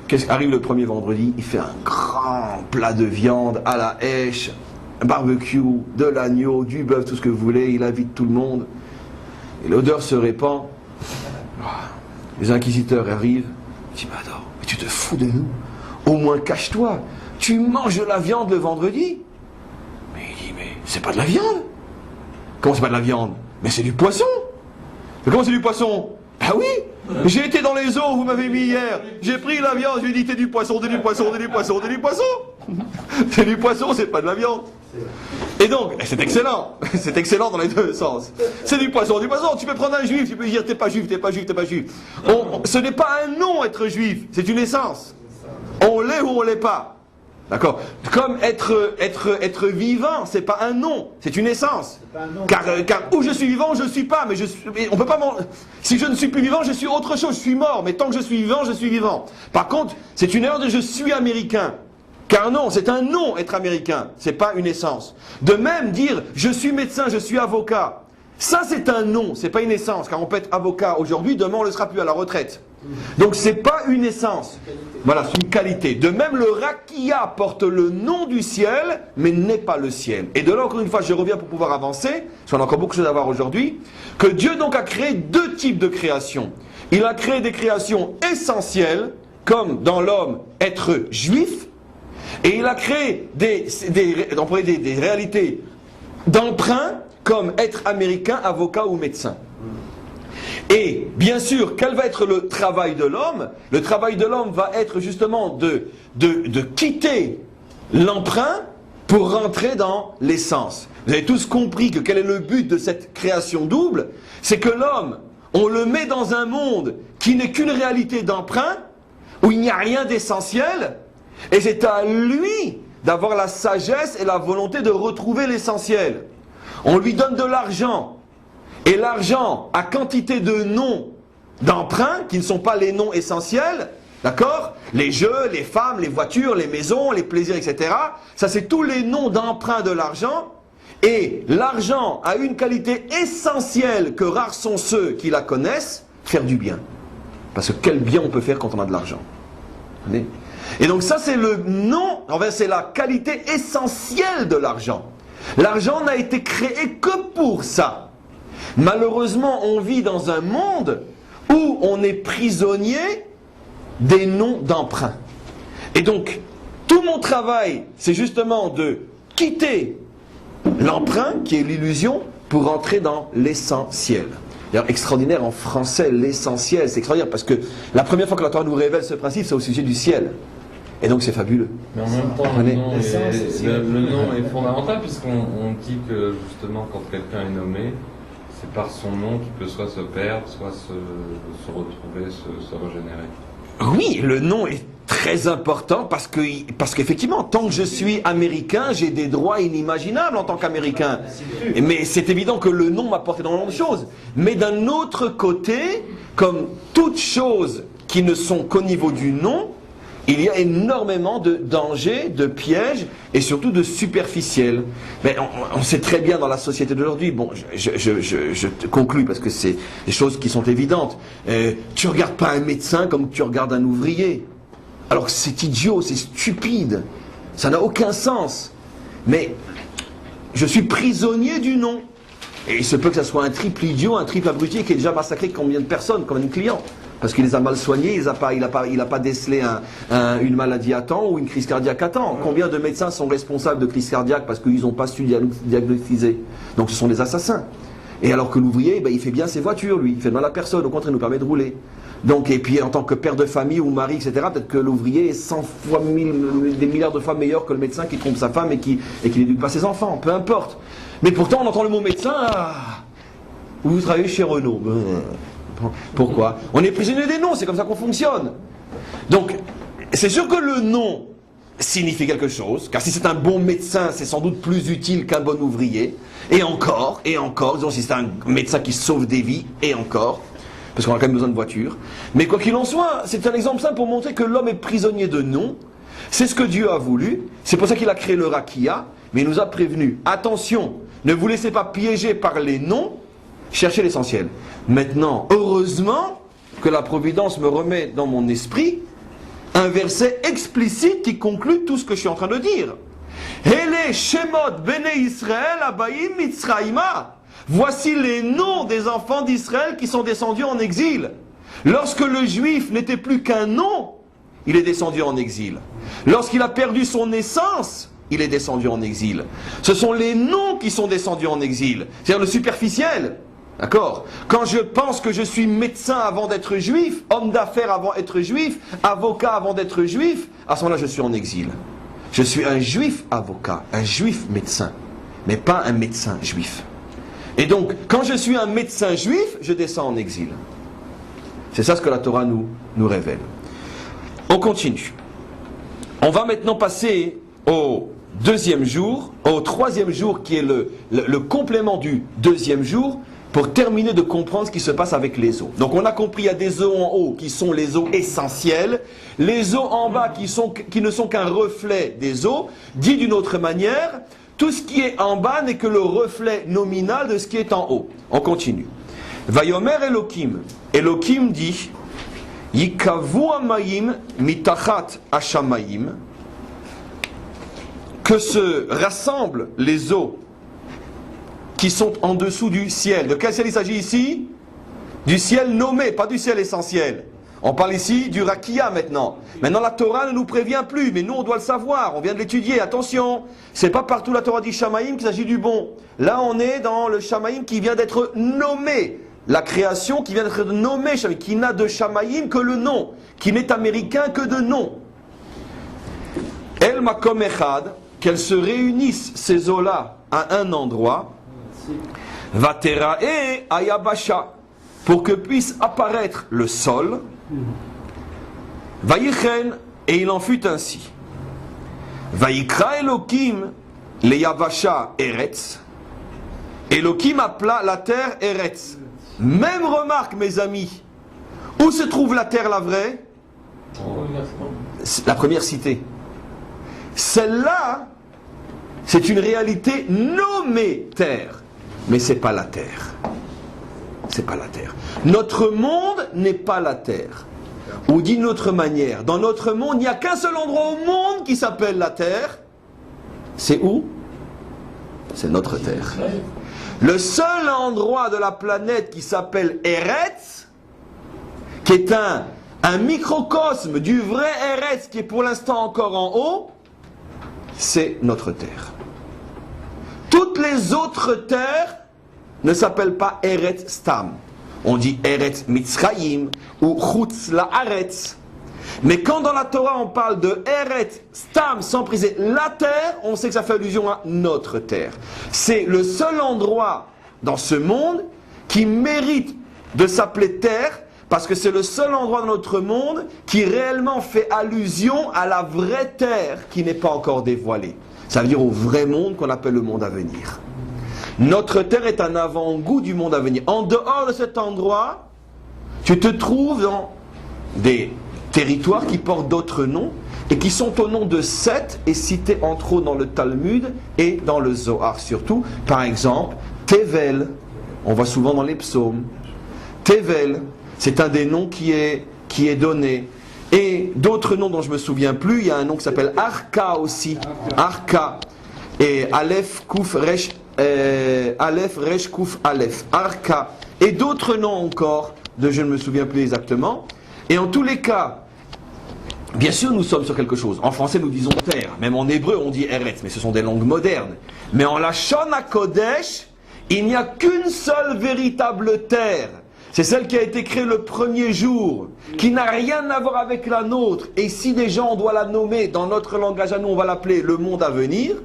Qu'est-ce qui arrive le premier vendredi? Il fait un grand plat de viande à la hèche, un barbecue, de l'agneau, du bœuf, tout ce que vous voulez. Il invite tout le monde. Et l'odeur se répand. Les inquisiteurs arrivent. Il dit, mais attends, mais tu te fous de nous? Au moins cache-toi. Tu manges de la viande le vendredi? Mais il dit, mais c'est pas de la viande. Comment c'est pas de la viande? Mais c'est du poisson. Mais comment c'est du poisson? Ah oui, j'ai été dans les eaux, vous m'avez mis hier. J'ai pris la viande, je lui ai dit, t'es du poisson, t'es du poisson, t'es du poisson, t'es du poisson. C'est du poisson, c'est pas de la viande. Et donc, c'est excellent dans les deux sens. C'est du poisson, tu peux prendre un juif, tu peux dire t'es pas juif, t'es pas juif, t'es pas juif. Ce n'est pas un nom être juif, c'est une essence. On l'est ou on l'est pas. D'accord? Comme être vivant, c'est pas un nom, c'est une essence. Car où je suis vivant, je suis pas, mais on peut pas si je ne suis plus vivant, je suis autre chose, je suis mort, mais tant que je suis vivant, je suis vivant. Par contre, c'est une erreur de je suis américain. Car non, c'est un nom être américain, c'est pas une essence. De même dire je suis médecin, je suis avocat, ça c'est un nom, c'est pas une essence, car on peut être avocat aujourd'hui, demain on ne le sera plus à la retraite. Donc c'est pas une essence. Voilà, c'est une qualité. De même le rakia porte le nom du ciel, mais n'est pas le ciel. Et de là encore une fois, je reviens pour pouvoir avancer, parce qu'on a encore beaucoup de choses à voir aujourd'hui, que Dieu donc a créé deux types de créations. Il a créé des créations essentielles, comme dans l'homme être juif, et il a créé des réalités d'emprunt, comme être américain, avocat ou médecin. Et bien sûr, quel va être le travail de l'homme? Le travail de l'homme va être justement de quitter l'emprunt pour rentrer dans l'essence. Vous avez tous compris que quel est le but de cette création double? C'est que l'homme, on le met dans un monde qui n'est qu'une réalité d'emprunt, où il n'y a rien d'essentiel, et c'est à lui d'avoir la sagesse et la volonté de retrouver l'essentiel. On lui donne de l'argent, et l'argent a quantité de noms d'emprunts qui ne sont pas les noms essentiels, d'accord? Les jeux, les femmes, les voitures, les maisons, les plaisirs, etc. Ça c'est tous les noms d'emprunts de l'argent, et l'argent a une qualité essentielle que rares sont ceux qui la connaissent, faire du bien. Parce que quel bien on peut faire quand on a de l'argent? Et donc ça c'est le nom, en fait c'est la qualité essentielle de l'argent. L'argent n'a été créé que pour ça. Malheureusement, on vit dans un monde où on est prisonnier des noms d'emprunt. Et donc, tout mon travail, c'est justement de quitter l'emprunt, qui est l'illusion, pour entrer dans l'essentiel. D'ailleurs, extraordinaire en français, l'essentiel, c'est extraordinaire parce que la première fois que la Torah nous révèle ce principe, c'est au sujet du ciel. Et donc c'est fabuleux. Mais en même temps, le nom est fondamental puisqu'on dit que justement quand quelqu'un est nommé, c'est par son nom qu'il peut soit se perdre, soit se retrouver, se régénérer. Oui, le nom est très important parce qu'effectivement, tant que je suis américain, j'ai des droits inimaginables en tant qu'américain. Mais c'est évident que le nom m'apporte énormément de choses. Mais d'un autre côté, comme toutes choses qui ne sont qu'au niveau du nom, il y a énormément de dangers, de pièges et surtout de superficiels. Mais on sait très bien dans la société d'aujourd'hui, bon, je te conclus parce que c'est des choses qui sont évidentes. Tu regardes pas un médecin comme tu regardes un ouvrier. Alors c'est idiot, c'est stupide, ça n'a aucun sens. Mais je suis prisonnier du nom. Et il se peut que ce soit un triple idiot, un triple abruti qui ait déjà massacré combien de personnes, combien de clients. Parce qu'il les a mal soignés, il n'a pas décelé une maladie à temps ou une crise cardiaque à temps. Combien de médecins sont responsables de crise cardiaque parce qu'ils n'ont pas su diagnostiser? Donc ce sont des assassins. Et alors que l'ouvrier, il fait bien ses voitures, lui. Il fait de mal à personne, au contraire, il nous permet de rouler. Donc, et puis en tant que père de famille ou mari, etc., peut-être que l'ouvrier est 100 fois des milliards de fois meilleur que le médecin qui trompe sa femme et qui n'éduque pas ses enfants, peu importe. Mais pourtant, on entend le mot médecin, vous travaillez chez Renault. Pourquoi? On est prisonnier des noms, c'est comme ça qu'on fonctionne. Donc, c'est sûr que le nom signifie quelque chose, car si c'est un bon médecin, c'est sans doute plus utile qu'un bon ouvrier. Et encore, disons si c'est un médecin qui sauve des vies, et encore, parce qu'on a quand même besoin de voitures. Mais quoi qu'il en soit, c'est un exemple simple pour montrer que l'homme est prisonnier de noms. C'est ce que Dieu a voulu, c'est pour ça qu'il a créé le rakia, mais il nous a prévenu, attention, ne vous laissez pas piéger par les noms, cherchez l'essentiel. Maintenant, heureusement que la Providence me remet dans mon esprit un verset explicite qui conclut tout ce que je suis en train de dire. Hele Shemot Bene Israël Abayim Mitzraïma. Voici les noms des enfants d'Israël qui sont descendus en exil. Lorsque le juif n'était plus qu'un nom, il est descendu en exil. Lorsqu'il a perdu son essence, il est descendu en exil. Ce sont les noms qui sont descendus en exil. C'est-à-dire le superficiel. D'accord? Quand je pense que je suis médecin avant d'être juif, homme d'affaires avant d'être juif, avocat avant d'être juif, à ce moment-là, je suis en exil. Je suis un juif avocat, un juif médecin, mais pas un médecin juif. Et donc, quand je suis un médecin juif, je descends en exil. C'est ça ce que la Torah nous révèle. On continue. On va maintenant passer au deuxième jour, au troisième jour qui est le complément du deuxième jour, pour terminer de comprendre ce qui se passe avec les eaux. Donc on a compris, il y a des eaux en haut qui sont les eaux essentielles, les eaux en bas qui ne sont qu'un reflet des eaux. Dit d'une autre manière, tout ce qui est en bas n'est que le reflet nominal de ce qui est en haut. On continue. Vayomer Elokim. Elokim dit, Yikavu amayim mitachat hashamayim, que se rassemblent les eaux qui sont en dessous du ciel. De quel ciel il s'agit ici? Du ciel nommé, pas du ciel essentiel. On parle ici du rakia maintenant. Maintenant la Torah ne nous prévient plus, mais nous on doit le savoir, on vient de l'étudier. Attention, c'est pas partout la Torah dit Shamaïm qu'il s'agit du bon. Là on est dans le Shamaïm qui vient d'être nommé. La création qui vient d'être nommée, qui n'a de Shamaïm que le nom, qui n'est américain que de nom. El Makom Echad, qu'elles se réunissent ces eaux-là à un endroit, Vaterae Ayabasha, pour que puisse apparaître le sol, Vayichen, et il en fut ainsi. Vayikra Elokim le Yavasha Eretz, Elokim appela la terre Eretz. Même remarque, mes amis, où se trouve la terre la vraie? La première cité. Celle-là, c'est une réalité nommée terre. Mais ce n'est pas la terre. C'est pas la terre. Notre monde n'est pas la terre. Ou dit d'une autre manière, dans notre monde, il n'y a qu'un seul endroit au monde qui s'appelle la terre. C'est où? C'est notre terre. Le seul endroit de la planète qui s'appelle Eretz, qui est un microcosme du vrai Eretz qui est pour l'instant encore en haut, c'est notre terre. Toutes les autres terres ne s'appellent pas Eretz Stam. On dit Eretz Mitzrayim ou Chutz La'aretz. Mais quand dans la Torah on parle de Eretz Stam sans préciser la terre, on sait que ça fait allusion à notre terre. C'est le seul endroit dans ce monde qui mérite de s'appeler terre, parce que c'est le seul endroit dans notre monde qui réellement fait allusion à la vraie terre qui n'est pas encore dévoilée. Ça veut dire au vrai monde qu'on appelle le monde à venir. Notre terre est un avant-goût du monde à venir. En dehors de cet endroit, tu te trouves dans des territoires qui portent d'autres noms et qui sont au nom de Seth et cités entre autres dans le Talmud et dans le Zohar surtout. Par exemple, Tevel, on voit souvent dans les psaumes. Tevel, c'est un des noms qui est donné. Et d'autres noms dont je ne me souviens plus, il y a un nom qui s'appelle Arka aussi. Arka. et Aleph, Kouf, Resh, Aleph, Resh, Kouf, Aleph, Arka, et d'autres noms encore, je ne me souviens plus exactement. Et en tous les cas, bien sûr nous sommes sur quelque chose. En français nous disons terre, même en hébreu on dit Eretz, mais ce sont des langues modernes. Mais en Lashon HaKodesh, il n'y a qu'une seule véritable terre. C'est celle qui a été créée le premier jour, qui n'a rien à voir avec la nôtre. Et si déjà on doit la nommer, dans notre langage à nous, on va l'appeler le monde à venir.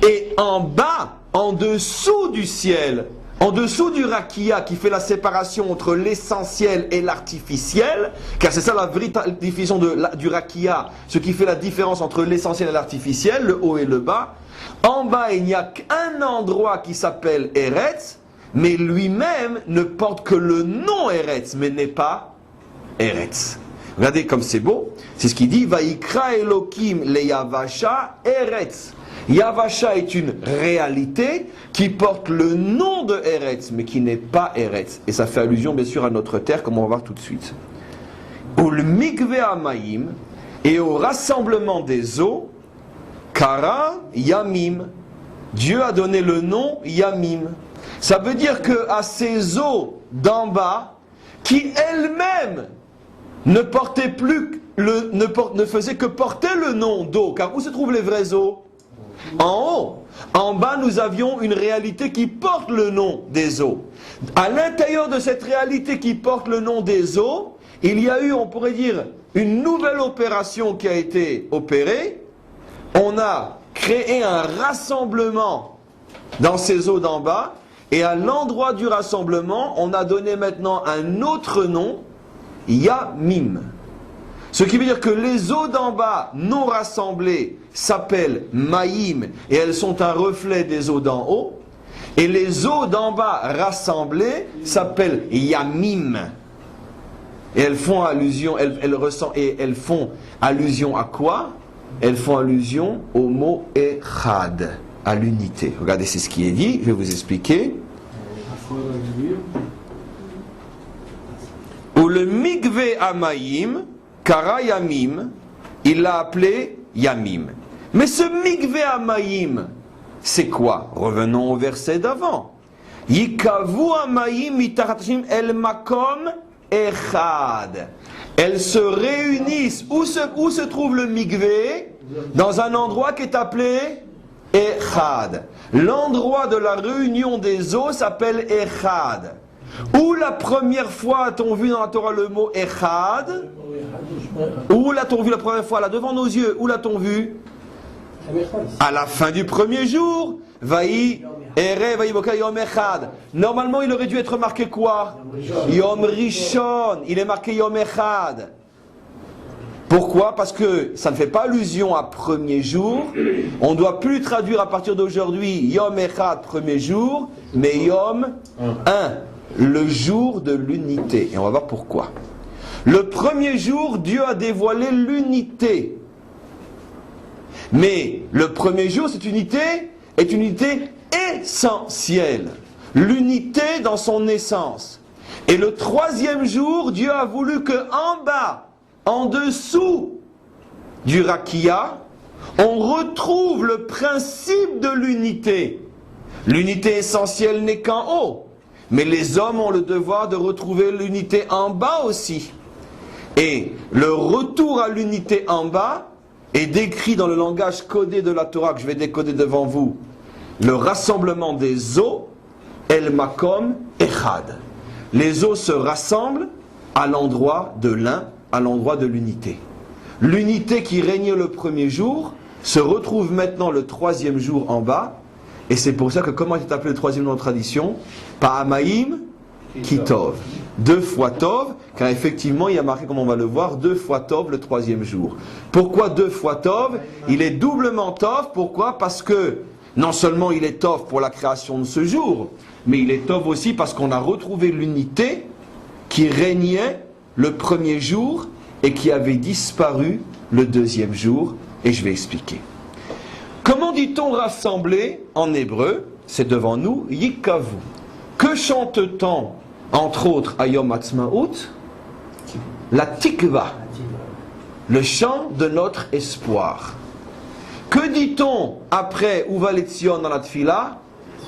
Et en bas, en dessous du ciel, en dessous du rakia qui fait la séparation entre l'essentiel et l'artificiel, car c'est ça la véritable définition du rakia, ce qui fait la différence entre l'essentiel et l'artificiel, le haut et le bas. En bas, il n'y a qu'un endroit qui s'appelle Eretz, mais lui-même ne porte que le nom Eretz, mais n'est pas Eretz. Regardez comme c'est beau. C'est ce qu'il dit, Vaikra Elokim le Yavasha Eretz. Yavasha est une réalité qui porte le nom de Eretz, mais qui n'est pas Eretz. Et ça fait allusion bien sûr à notre terre, comme on va voir tout de suite. Ul Mikve Amayim, et au rassemblement des eaux, Kara Yamim. Dieu a donné le nom Yamim. Ça veut dire que à ces eaux d'en bas, qui elles-mêmes ne portaient plus, ne faisaient que porter le nom d'eau, car où se trouvent les vraies eaux? En haut. En bas, nous avions une réalité qui porte le nom des eaux. À l'intérieur de cette réalité qui porte le nom des eaux, il y a eu, on pourrait dire, une nouvelle opération qui a été opérée. On a créé un rassemblement dans ces eaux d'en bas, et à l'endroit du rassemblement, on a donné maintenant un autre nom, Yamim. Ce qui veut dire que les eaux d'en bas non rassemblées s'appellent Maïm, et elles sont un reflet des eaux d'en haut, et les eaux d'en bas rassemblées s'appellent Yamim. Et elles font allusion, elles font allusion à quoi? Elles font allusion au mot Echad, à l'unité. Regardez, c'est ce qui est dit, je vais vous expliquer. Ou le Mikve Amayim, Kara Yamim, il l'a appelé Yamim. Mais ce Mikve Amayim, c'est quoi? Revenons au verset d'avant. Yikavu Amayim mitarachim el makom echad. Elles se réunissent. Où se trouve le Mikve? Dans un endroit qui est appelé Echad. L'endroit de la réunion des eaux s'appelle Echad. Où la première fois a-t-on vu dans la Torah le mot Echad? Où l'a-t-on vu la première fois? Là, devant nos yeux. Où l'a-t-on vu? À la fin du premier jour. Vaï Ere Vaï Boka Yom Echad. Normalement, il aurait dû être marqué quoi? Yom Rishon. Il est marqué Yom Echad. Pourquoi? Parce que ça ne fait pas allusion à premier jour. On ne doit plus traduire à partir d'aujourd'hui Yom Echad, premier jour, mais Yom 1, le jour de l'unité. Et on va voir pourquoi. Le premier jour, Dieu a dévoilé l'unité. Mais le premier jour, cette unité est une unité essentielle. L'unité dans son essence. Et le troisième jour, Dieu a voulu que en bas, en dessous du rakia, on retrouve le principe de l'unité. L'unité essentielle n'est qu'en haut, mais les hommes ont le devoir de retrouver l'unité en bas aussi. Et le retour à l'unité en bas est décrit dans le langage codé de la Torah que je vais décoder devant vous. Le rassemblement des eaux, El Makom Echad. Les eaux se rassemblent à l'endroit de l'un, à l'endroit de l'unité. L'unité qui régnait le premier jour se retrouve maintenant le troisième jour en bas, et c'est pour ça que comment est appelé le troisième dans la tradition? Pa'amaim Kitov. 2 fois Tov, car effectivement il y a marqué, comme on va le voir, 2 fois Tov le troisième jour. Pourquoi 2 fois Tov? Il est doublement Tov, pourquoi? Parce que non seulement il est Tov pour la création de ce jour, mais il est Tov aussi parce qu'on a retrouvé l'unité qui régnait le premier jour et qui avait disparu le deuxième jour, et je vais expliquer. Comment dit-on rassembler en hébreu? C'est devant nous, Yikavu. Que chante-t-on, entre autres, à Yom Ha'atzmaut? La tikva, le chant de notre espoir. Que dit-on après Uva Letzion dans la Tfila?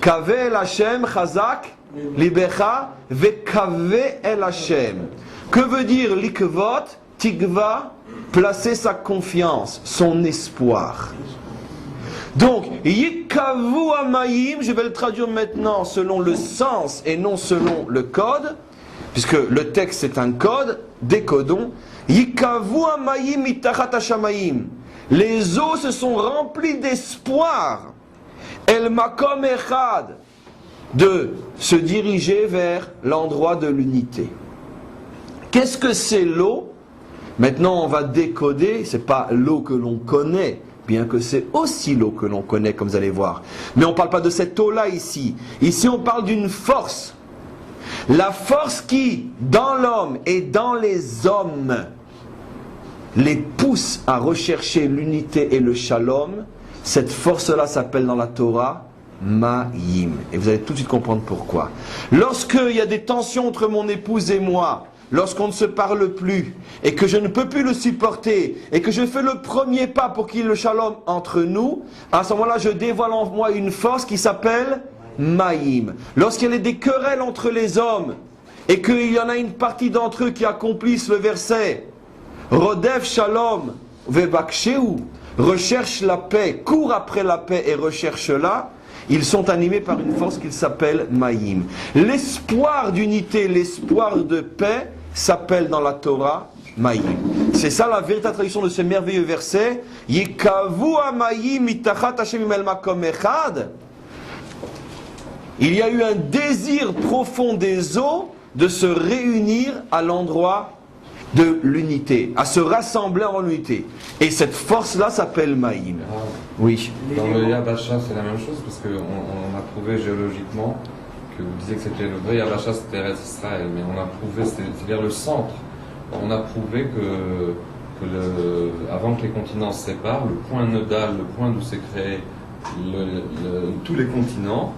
Kave el Hashem chazak libecha vekave el Hashem. Que veut dire likvot, tikva, placer sa confiance, son espoir. Donc, yikavu amayim, je vais le traduire maintenant selon le sens et non selon le code, puisque le texte est un code, décodons. Yikavu amayim mitachat hashamayim. Les eaux se sont remplies d'espoir. El makom echad, de se diriger vers l'endroit de l'unité. Qu'est-ce que c'est l'eau? Maintenant, on va décoder, c'est pas l'eau que l'on connaît, bien que c'est aussi l'eau que l'on connaît, comme vous allez voir. Mais on ne parle pas de cette eau-là ici. Ici, on parle d'une force. La force qui, dans l'homme et dans les hommes, les pousse à rechercher l'unité et le shalom. Cette force-là s'appelle dans la Torah Ma'im. Et vous allez tout de suite comprendre pourquoi. Lorsqu'il y a des tensions entre mon épouse et moi, lorsqu'on ne se parle plus, et que je ne peux plus le supporter, et que je fais le premier pas pour qu'il y ait le shalom entre nous, à ce moment-là, je dévoile en moi une force qui s'appelle Ma'im. Lorsqu'il y a des querelles entre les hommes, et qu'il y en a une partie d'entre eux qui accomplissent le verset Rodef Shalom Vebaksheu, recherche la paix, court après la paix et recherche-la, ils sont animés par une force qui s'appelle Ma'im. L'espoir d'unité, l'espoir de paix s'appelle dans la Torah Ma'im. C'est ça la véritable traduction de ce merveilleux verset. Yikavu amayim mitachat Hashem el makom echad. Il y a eu un désir profond des eaux de se réunir à l'endroit de l'unité, à se rassembler en l'unité. Et cette force-là s'appelle Ma'im. Oui. Dans le Yabasha, c'est la même chose, parce qu'on a prouvé géologiquement que vous disiez que c'était le vrai Yabasha, c'était Eretz Israël, mais on a prouvé, c'est-à-dire le centre, on a prouvé que avant que les continents se séparent, le point nodal, le point d'où s'est créé tous les continents,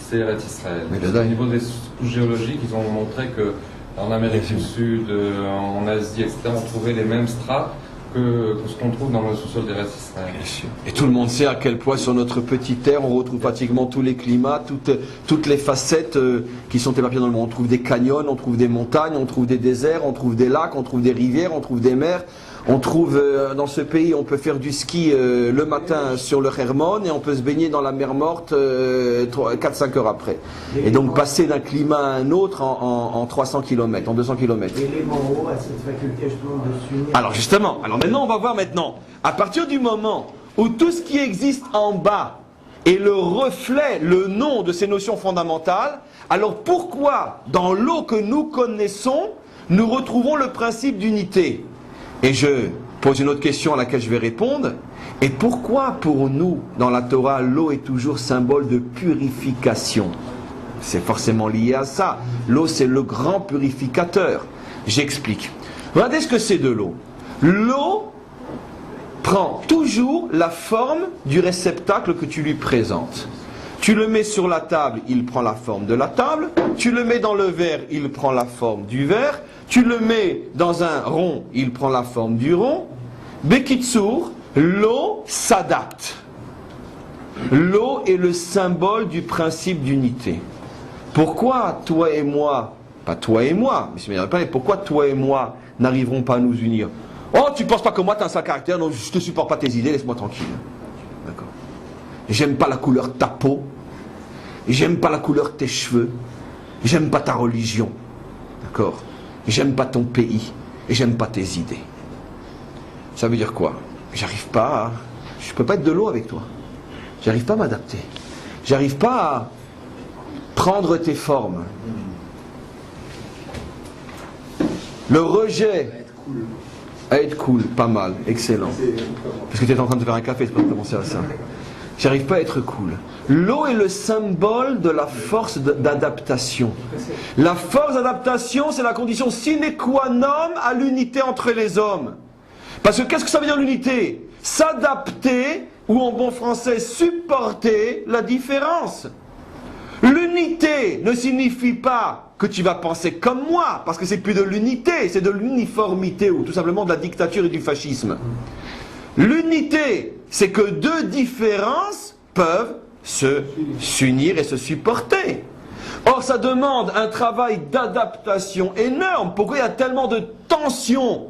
c'est Eretz Israël. Au niveau des couches géologiques, ils ont montré que en Amérique du Sud, en Asie, etc., on trouvait les mêmes strates que ce qu'on trouve dans le sous-sol d'Eretz Israël. Et tout le monde sait à quel point sur notre petite terre, on retrouve pratiquement tous les climats, toutes les facettes qui sont éparpillées dans le monde. On trouve des canyons, on trouve des montagnes, on trouve des déserts, on trouve des lacs, on trouve des rivières, on trouve des mers. On trouve dans ce pays, on peut faire du ski le matin sur le Hermon et on peut se baigner dans la mer morte 4-5 heures après. Et donc passer d'un climat à un autre en 300 km, en 200 km. L'élément haut a cette faculté justement de s'unir. Alors justement, maintenant on va voir maintenant, à partir du moment où tout ce qui existe en bas est le reflet, le nom de ces notions fondamentales, alors pourquoi dans l'eau que nous connaissons, nous retrouvons le principe d'unité? Et je pose une autre question à laquelle je vais répondre. Et pourquoi pour nous, dans la Torah, l'eau est toujours symbole de purification? C'est forcément lié à ça. L'eau, c'est le grand purificateur. J'explique. Regardez ce que c'est de l'eau. L'eau prend toujours la forme du réceptacle que tu lui présentes. Tu le mets sur la table, il prend la forme de la table. Tu le mets dans le verre, il prend la forme du verre. Tu le mets dans un rond, il prend la forme du rond. Bekitsour, l'eau s'adapte. L'eau est le symbole du principe d'unité. Pourquoi toi et moi, pas toi et moi, mais pourquoi toi et moi n'arriverons pas à nous unir? Oh, tu penses pas que moi tu as un sale caractère, donc je te supporte pas tes idées, laisse-moi tranquille. D'accord. J'aime pas la couleur de ta peau, j'aime pas la couleur de tes cheveux, j'aime pas ta religion. D'accord. J'aime pas ton pays et j'aime pas tes idées. Ça veut dire quoi? J'arrive pas à... Je peux pas être de l'eau avec toi. J'arrive pas à m'adapter. J'arrive pas à prendre tes formes. Le rejet à être cool, pas mal, excellent. Parce que tu es en train de faire un café, c'est pas de commencer à ça. J'arrive pas à être cool. L'eau est le symbole de la force d'adaptation. La force d'adaptation, c'est la condition sine qua non à l'unité entre les hommes. Parce que qu'est-ce que ça veut dire l'unité? S'adapter, ou en bon français, supporter la différence. L'unité ne signifie pas que tu vas penser comme moi, parce que c'est plus de l'unité, c'est de l'uniformité, ou tout simplement de la dictature et du fascisme. L'unité, c'est que deux différences peuvent s'unir et se supporter. Or, ça demande un travail d'adaptation énorme. Pourquoi il y a tellement de tensions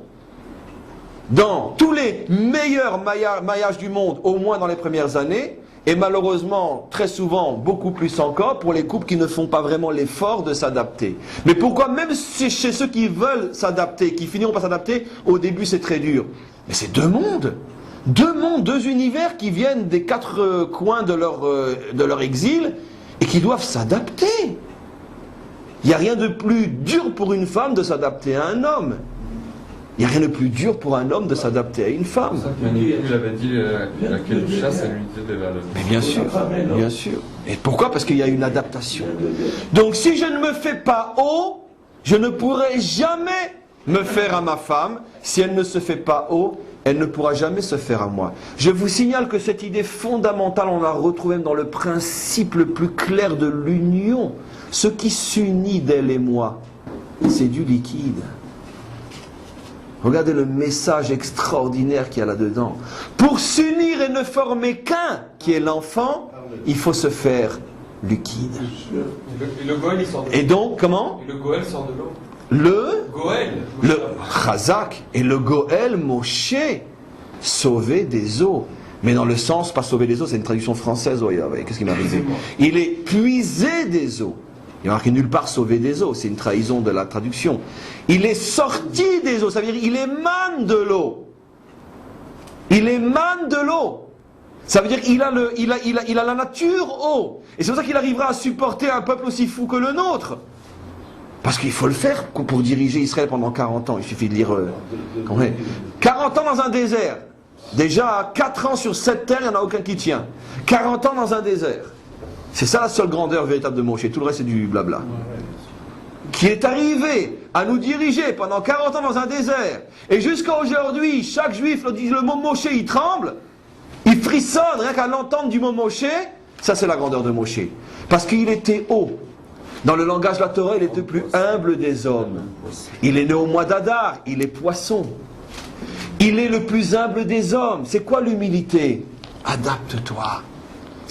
dans tous les meilleurs mariages du monde, au moins dans les premières années, et malheureusement, très souvent, beaucoup plus encore, pour les couples qui ne font pas vraiment l'effort de s'adapter. Mais pourquoi même chez ceux qui veulent s'adapter, qui finiront par s'adapter, au début c'est très dur? Mais c'est deux mondes, deux univers qui viennent des quatre coins de leur exil, et qui doivent s'adapter. Il n'y a rien de plus dur pour une femme de s'adapter à un homme. Il n'y a rien de plus dur pour un homme de s'adapter à une femme. C'est ça que Manitou avait dit à quelle chasse à l'unité des valeurs. Mais bien sûr, bien sûr. Et pourquoi? Parce qu'il y a une adaptation. Donc si je ne me fais pas haut, je ne pourrai jamais me faire à ma femme. Si elle ne se fait pas haut, elle ne pourra jamais se faire à moi. Je vous signale que cette idée fondamentale, on la retrouve même dans le principe le plus clair de l'union. Ce qui s'unit d'elle et moi, c'est du liquide. Regardez le message extraordinaire qu'il y a là-dedans. Pour s'unir et ne former qu'un, qui est l'enfant, il faut se faire liquide. Et le Goël, il sort de l'eau. Et donc, comment? Et le Goël sort de l'eau. Goël, le Chazak et le Goël, Moshe, sauvé des eaux. Mais dans le sens, pas sauver des eaux, c'est une traduction française. Oh, qu'est-ce qui m'est arrivé? Il est puisé des eaux. Il n'y a marqué nulle part sauver des eaux, c'est une trahison de la traduction. Il est sorti des eaux, ça veut dire il émane de l'eau. Il émane de l'eau. Ça veut dire qu'il a la nature eau. Et c'est pour ça qu'il arrivera à supporter un peuple aussi fou que le nôtre. Parce qu'il faut le faire pour diriger Israël pendant 40 ans. Il suffit de lire... 40 ans dans un désert. Déjà, 4 ans sur cette terre, il n'y en a aucun qui tient. 40 ans dans un désert. C'est ça la seule grandeur véritable de Moshe. Tout le reste c'est du blabla. Qui est arrivé à nous diriger pendant 40 ans dans un désert. Et jusqu'à aujourd'hui, chaque juif dit le mot Moshe, il tremble. Il frissonne rien qu'à l'entendre du mot Moshe. Ça c'est la grandeur de Moshe. Parce qu'il était haut. Dans le langage de la Torah, il était le plus humble des hommes. Il est né au mois d'Adar, il est poisson. Il est le plus humble des hommes. C'est quoi l'humilité? Adapte-toi.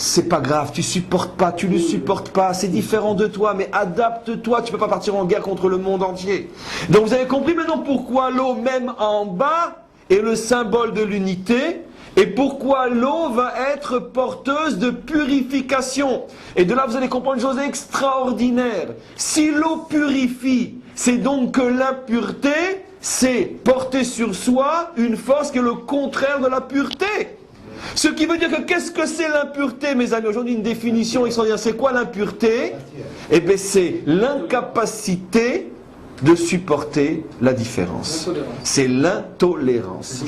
C'est pas grave, tu supportes pas, tu ne supportes pas, c'est différent de toi, mais adapte-toi, tu peux pas partir en guerre contre le monde entier. Donc vous avez compris maintenant pourquoi l'eau, même en bas, est le symbole de l'unité, et pourquoi l'eau va être porteuse de purification. Et de là vous allez comprendre une chose extraordinaire. Si l'eau purifie, c'est donc que l'impureté, c'est porter sur soi une force qui est le contraire de la pureté. Ce qui veut dire que qu'est-ce que c'est l'impureté, mes amis? Aujourd'hui, une définition extraordinaire. C'est quoi l'impureté? Eh bien, c'est l'incapacité de supporter la différence. C'est l'intolérance.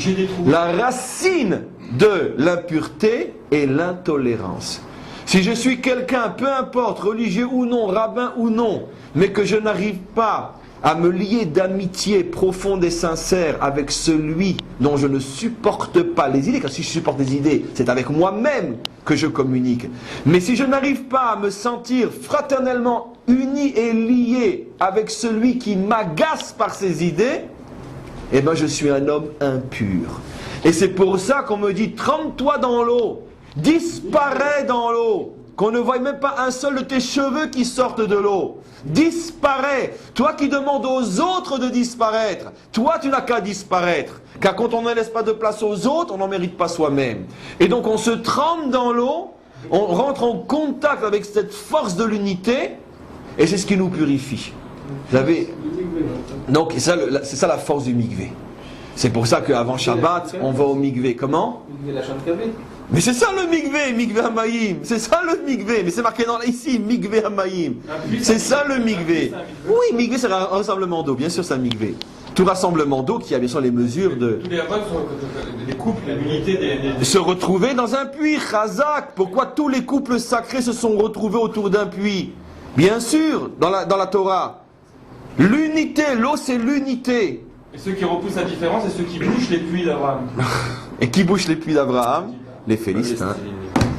La racine de l'impureté est l'intolérance. Si je suis quelqu'un, peu importe, religieux ou non, rabbin ou non, mais que je n'arrive pas à me lier d'amitié profonde et sincère avec celui dont je ne supporte pas les idées, car si je supporte les idées, c'est avec moi-même que je communique. Mais si je n'arrive pas à me sentir fraternellement uni et lié avec celui qui m'agace par ses idées, eh bien je suis un homme impur. Et c'est pour ça qu'on me dit, trempe-toi dans l'eau, disparais dans l'eau, qu'on ne voie même pas un seul de tes cheveux qui sortent de l'eau. Disparais. Toi qui demandes aux autres de disparaître, toi tu n'as qu'à disparaître. Car quand on ne laisse pas de place aux autres, on n'en mérite pas soi-même. Et donc on se trempe dans l'eau, on rentre en contact avec cette force de l'unité, et c'est ce qui nous purifie. Vous savez, donc c'est ça la force du mikvé. C'est pour ça qu'avant Shabbat, on va au mikvé. Comment? Mais c'est ça le mikvé, mikvé hamayim. C'est ça le mikvé. Mais c'est marqué ici, mikvé hamayim. C'est ça le mikvé. Oui, mikvé c'est un rassemblement d'eau. Bien sûr, c'est un mikvé. Tout rassemblement d'eau qui a bien sûr les mesures de... Tous les rabbins sont les couples, l'unité des... Se retrouver dans un puits, chazak. Pourquoi tous les couples sacrés se sont retrouvés autour d'un puits? Bien sûr, dans la Torah. L'unité, l'eau c'est l'unité. Et ceux qui repoussent la différence, c'est ceux qui bouchent les puits d'Abraham. Et qui bouchent les puits d'Abraham? Les Philistins.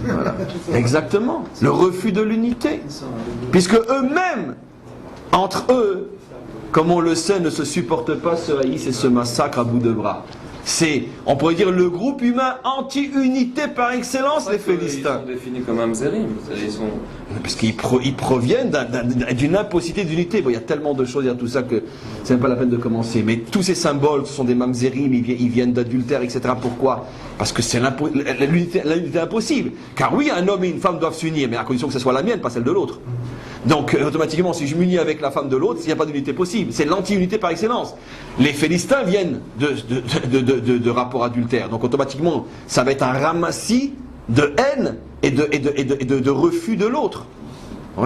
Voilà. Exactement. Le refus de l'unité. Puisque eux-mêmes, entre eux, comme on le sait, ne se supportent pas, se haïssent et se massacrent à bout de bras. C'est, on pourrait dire, le groupe humain anti-unité par excellence, les Philistins. Ils sont définis comme Amzerim. Parce qu'ils proviennent d'une impossibilité d'unité. Bon, il y a tellement de choses, il y a tout ça que c'est même pas la peine de commencer. Mais tous ces symboles, ce sont des mamzerim, ils viennent d'adultère, etc. Pourquoi? Parce que c'est l'unité impossible. Car oui, un homme et une femme doivent s'unir, mais à condition que ce soit la mienne, pas celle de l'autre. Donc automatiquement, si je m'unis avec la femme de l'autre, il n'y a pas d'unité possible. C'est l'anti-unité par excellence. Les Philistins viennent de rapports adultères. Donc automatiquement, ça va être un ramassis de haine et de refus de l'autre.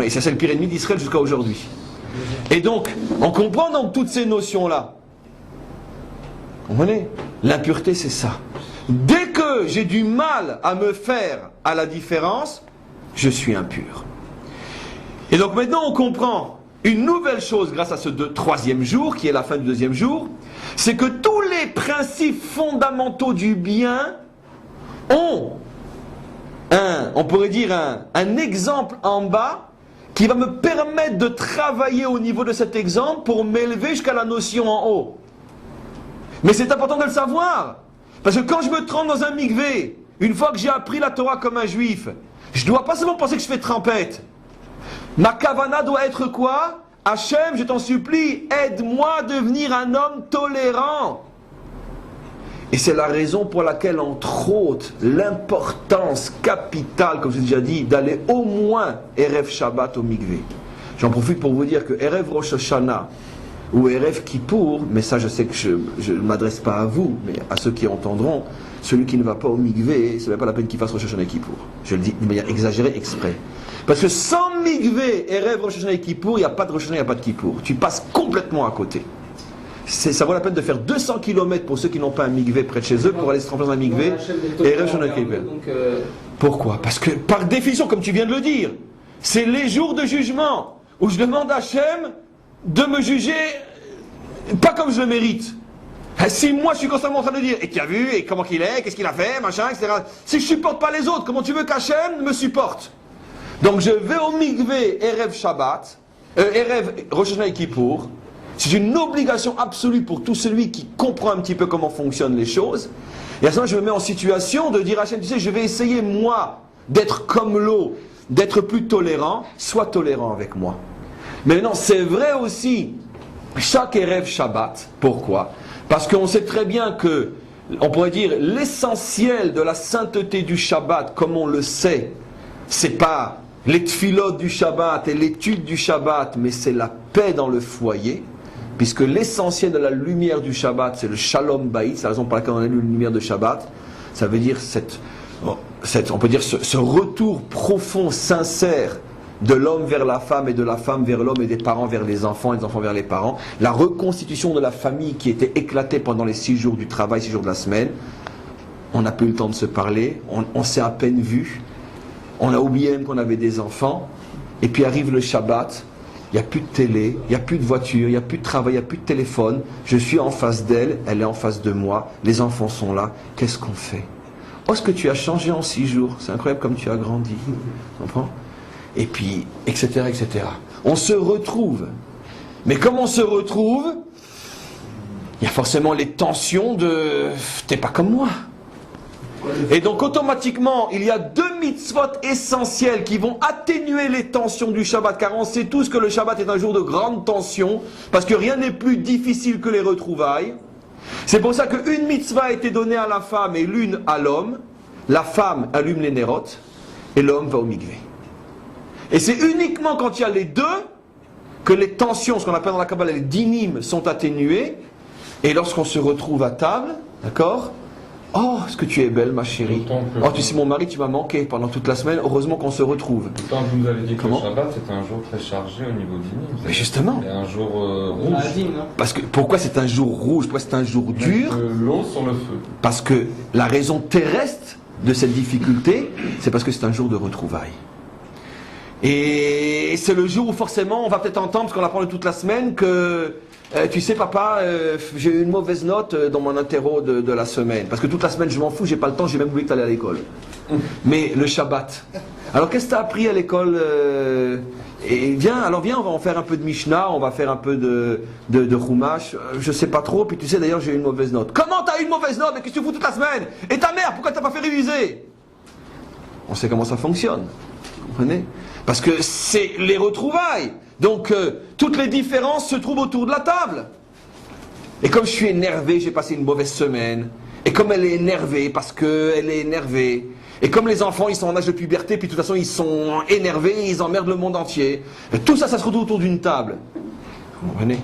Et ça, c'est le pire ennemi d'Israël jusqu'à aujourd'hui. Et donc, on comprend donc toutes ces notions-là. Vous comprenez? L'impureté, c'est ça. Dès que j'ai du mal à me faire à la différence, je suis impur. Et donc maintenant, on comprend une nouvelle chose grâce à ce troisième jour, qui est la fin du deuxième jour, c'est que tous les principes fondamentaux du bien ont on pourrait dire un exemple en bas qui va me permettre de travailler au niveau de cet exemple pour m'élever jusqu'à la notion en haut. Mais c'est important de le savoir. Parce que quand je me trempe dans un mikvé, une fois que j'ai appris la Torah comme un juif, je ne dois pas seulement penser que je fais trempette. Ma kavana doit être quoi? Hachem, je t'en supplie, aide-moi à devenir un homme tolérant. Et c'est la raison pour laquelle, entre autres, l'importance capitale, comme j'ai déjà dit, d'aller au moins Erev Shabbat au mikvé. J'en profite pour vous dire que Erev Rosh Hashanah ou Erev Kippour, mais ça je sais que je ne m'adresse pas à vous, mais à ceux qui entendront, celui qui ne va pas au mikvé, ce n'est pas la peine qu'il fasse Rosh Hashanah et Kippour. Je le dis de manière exagérée, exprès. Parce que sans mikvé, Erev Rosh Hashanah et Kippour, il n'y a pas de Rosh Hashanah, il n'y a pas de Kippour. Tu passes complètement à côté. Ça vaut la peine de faire 200 km pour ceux qui n'ont pas un mikvé près de chez eux pour aller se tremper dans un mikvé et Erev Shana Kippour. Pourquoi? Parce que par définition, comme tu viens de le dire, c'est les jours de jugement où je demande à Hachem de me juger pas comme je le mérite. Si moi je suis constamment en train de dire et tu as vu, et comment qu'il est, qu'est-ce qu'il a fait, machin, etc. Si je supporte pas les autres, comment tu veux qu'Hachem me supporte? Donc je vais au mikvé Erev Shabbat, Erev Rosh Hashanah et Kippour. C'est une obligation absolue pour tout celui qui comprend un petit peu comment fonctionnent les choses. Et à ce moment, je me mets en situation de dire à Hachem, tu sais, je vais essayer, moi, d'être comme l'eau, d'être plus tolérant, sois tolérant avec moi. Mais non, c'est vrai aussi, chaque Erev Shabbat, pourquoi? Parce qu'on sait très bien que, on pourrait dire, l'essentiel de la sainteté du Shabbat, comme on le sait, c'est pas les tfilotes du Shabbat et l'étude du Shabbat, mais c'est la paix dans le foyer. Puisque l'essentiel de la lumière du Shabbat, c'est le Shalom Bayit, c'est la raison pour laquelle on a lu la lumière de Shabbat. Ça veut dire on peut dire ce retour profond, sincère de l'homme vers la femme et de la femme vers l'homme et des parents vers les enfants et des enfants vers les parents. La reconstitution de la famille qui était éclatée pendant les 6 jours du travail, 6 jours de la semaine. On n'a pas eu le temps de se parler, on s'est à peine vu, on a oublié même qu'on avait des enfants. Et puis arrive le Shabbat. Il n'y a plus de télé, il n'y a plus de voiture, il n'y a plus de travail, il n'y a plus de téléphone. Je suis en face d'elle, elle est en face de moi, les enfants sont là. Qu'est-ce qu'on fait? Oh, ce que tu as changé en 6 jours, c'est incroyable comme tu as grandi. Tu comprends? Et puis, etc., etc. On se retrouve. Mais comme on se retrouve, il y a forcément les tensions de « t'es pas comme moi ». Et donc automatiquement, il y a 2 mitzvot essentiels qui vont atténuer les tensions du Shabbat, car on sait tous que le Shabbat est un jour de grande tension, parce que rien n'est plus difficile que les retrouvailles. C'est pour ça qu'une mitzvah a été donnée à la femme et l'une à l'homme. La femme allume les nérotes et l'homme va au mikvé. Et c'est uniquement quand il y a les deux que les tensions, ce qu'on appelle dans la Kabbalah les dinim, sont atténuées. Et lorsqu'on se retrouve à table, d'accord ? Oh, est-ce que tu es belle, ma chérie. Oh, tu sais, mon mari, tu m'as manqué pendant toute la semaine. Heureusement qu'on se retrouve. Pourtant, vous nous avez dit que le Shabbat, c'est un jour très chargé au niveau dinim. Mais justement. C'est un jour rouge. Parce que, pourquoi c'est un jour rouge? Pourquoi c'est un jour dur? L'eau sur le feu. Parce que la raison terrestre de cette difficulté, c'est parce que c'est un jour de retrouvailles. Et c'est le jour où forcément, on va peut-être entendre, parce qu'on apprend toute la semaine, que... tu sais papa, j'ai eu une mauvaise note dans mon interro de la semaine. Parce que toute la semaine je m'en fous, j'ai pas le temps, j'ai même oublié que t'allais à l'école. Mais le Shabbat. Alors qu'est-ce que t'as appris à l'école Et viens, on va en faire un peu de Mishnah, on va faire un peu de Chumash, je sais pas trop, puis tu sais d'ailleurs j'ai eu une mauvaise note. Comment t'as eu une mauvaise note? Mais qu'est-ce que tu fous toute la semaine? Et ta mère, pourquoi t'as pas fait réviser? On sait comment ça fonctionne, vous comprenez? Parce que c'est les retrouvailles. Donc toutes les différences se trouvent autour de la table. Et comme je suis énervé, j'ai passé une mauvaise semaine, et comme elle est énervée parce qu'elle est énervée, et comme les enfants, ils sont en âge de puberté, puis de toute façon, ils sont énervés, ils emmerdent le monde entier. Tout ça, ça se retrouve autour d'une table. Vous comprenez?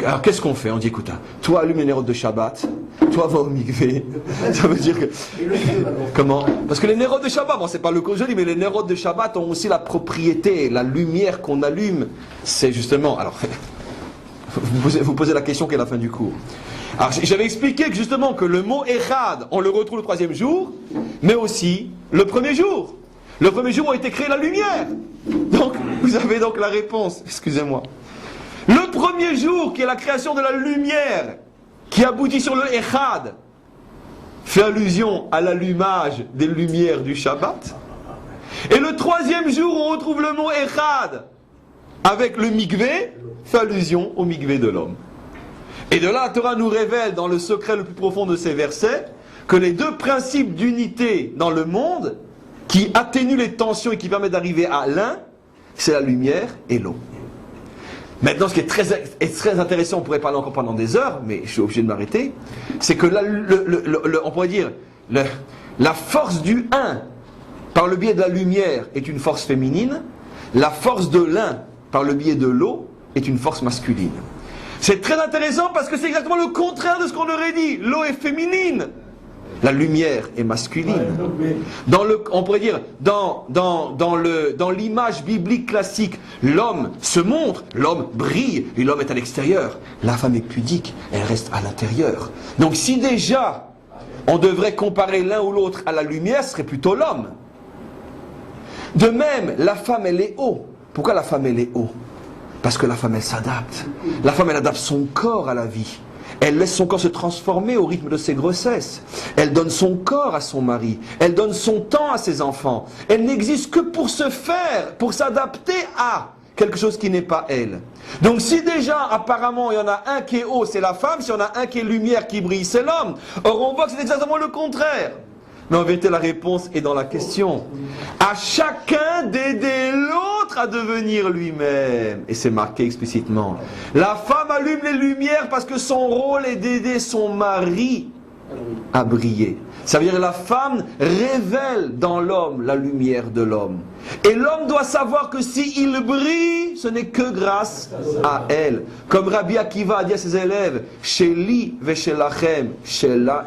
Alors qu'est-ce qu'on fait? On dit, écoute, toi, allume les nérodes de Shabbat, toi, va au mikvé. Ça veut dire que... Comment? Parce que les nérodes de Shabbat, bon, c'est pas le cause joli, mais les nérodes de Shabbat ont aussi la propriété, la lumière qu'on allume, c'est justement... Alors, vous posez la question qui est la fin du cours. Alors j'avais expliqué que justement que le mot Echad, on le retrouve le 3e jour, mais aussi le 1er jour. Le 1er jour où a été créée la lumière. Donc vous avez donc la réponse, excusez-moi. Le 1er jour qui est la création de la lumière, qui aboutit sur le Echad, fait allusion à l'allumage des lumières du Shabbat. Et le 3e jour où on retrouve le mot Echad, avec le mikvé, fait allusion au mikvé de l'homme. Et de là, la Torah nous révèle dans le secret le plus profond de ces versets que les deux principes d'unité dans le monde qui atténuent les tensions et qui permettent d'arriver à l'un, c'est la lumière et l'eau. Maintenant, ce qui est très intéressant, on pourrait parler encore pendant des heures, mais je suis obligé de m'arrêter, c'est que on pourrait dire la force du un par le biais de la lumière est une force féminine, la force de l'un par le biais de l'eau est une force masculine. C'est très intéressant parce que c'est exactement le contraire de ce qu'on aurait dit. L'eau est féminine, la lumière est masculine. On pourrait dire, dans l'image biblique classique, l'homme se montre, l'homme brille, et l'homme est à l'extérieur. La femme est pudique, elle reste à l'intérieur. Donc si déjà, on devrait comparer l'un ou l'autre à la lumière, ce serait plutôt l'homme. De même, la femme, elle est haut. Pourquoi la femme, elle est haut? Parce que la femme, elle s'adapte. La femme, elle adapte son corps à la vie. Elle laisse son corps se transformer au rythme de ses grossesses. Elle donne son corps à son mari. Elle donne son temps à ses enfants. Elle n'existe que pour se faire, pour s'adapter à quelque chose qui n'est pas elle. Donc si déjà, apparemment, il y en a un qui est haut, c'est la femme. Si il y en a un qui est lumière, qui brille, c'est l'homme. Or, on voit que c'est exactement le contraire. Mais en vérité, la réponse est dans la question. À chacun d'aider l'autre à devenir lui-même. Et c'est marqué explicitement. La femme allume les lumières parce que son rôle est d'aider son mari à briller. Ça veut dire que la femme révèle dans l'homme la lumière de l'homme. Et l'homme doit savoir que s'il brille, ce n'est que grâce à elle. Comme Rabbi Akiva a dit à ses élèves, Sheli veshelachem, Shelaï.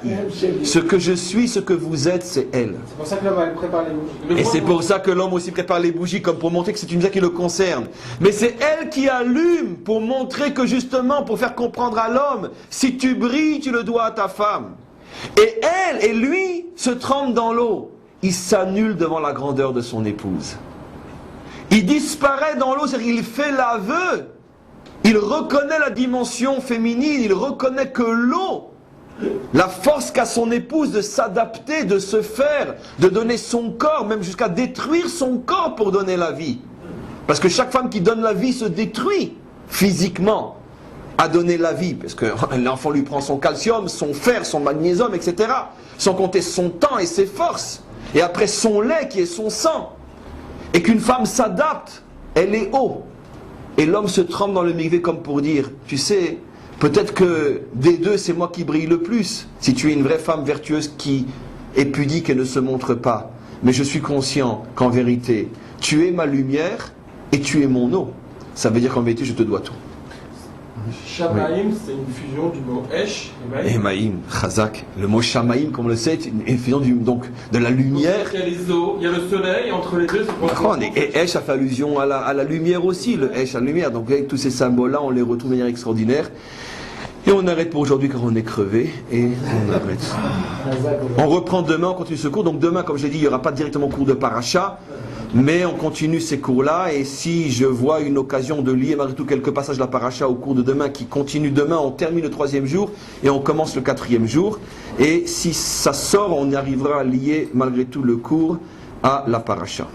Ce que je suis, ce que vous êtes, c'est elle. C'est pour ça que l'homme prépare les bougies. Et c'est pour ça que l'homme aussi prépare les bougies, comme pour montrer que c'est une chose qui le concerne. Mais c'est elle qui allume pour montrer que justement, pour faire comprendre à l'homme, si tu brilles, tu le dois à ta femme. Et elle et lui se trempent dans l'eau. Il s'annule devant la grandeur de son épouse. Il disparaît dans l'eau, c'est-à-dire qu'il fait l'aveu. Il reconnaît la dimension féminine, il reconnaît que l'eau, la force qu'a son épouse de s'adapter, de se faire, de donner son corps, même jusqu'à détruire son corps pour donner la vie. Parce que chaque femme qui donne la vie se détruit physiquement à donner la vie, parce que l'enfant lui prend son calcium, son fer, son magnésium, etc. Sans compter son temps et ses forces. Et après son lait qui est son sang. Et qu'une femme s'adapte, elle est haut. Et l'homme se trempe dans le mikvé comme pour dire, tu sais, peut-être que des deux, c'est moi qui brille le plus. Si tu es une vraie femme vertueuse qui est pudique et ne se montre pas. Mais je suis conscient qu'en vérité, tu es ma lumière et tu es mon eau. Ça veut dire qu'en vérité, je te dois tout. Shamaïm, c'est une fusion du mot Esh et Maïm, Chazak. Le mot Shamaïm, comme on le sait, est une fusion donc, de la lumière. Donc, il y a les eaux, il y a le soleil, et entre les deux, c'est quoi? Et Esh a fait allusion à la lumière aussi, le Esh à la lumière. Donc avec tous ces symboles-là, on les retrouve de manière extraordinaire. Et on arrête pour aujourd'hui car on est crevé. Et on arrête. On reprend demain, on continue ce cours. Donc demain, comme j'ai dit, il n'y aura pas directement cours de paracha. Mais on continue ces cours-là, et si je vois une occasion de lire malgré tout quelques passages de la paracha au cours de demain qui continue demain, on termine le 3e jour et on commence le 4e jour. Et si ça sort, on y arrivera à lier malgré tout le cours à la paracha.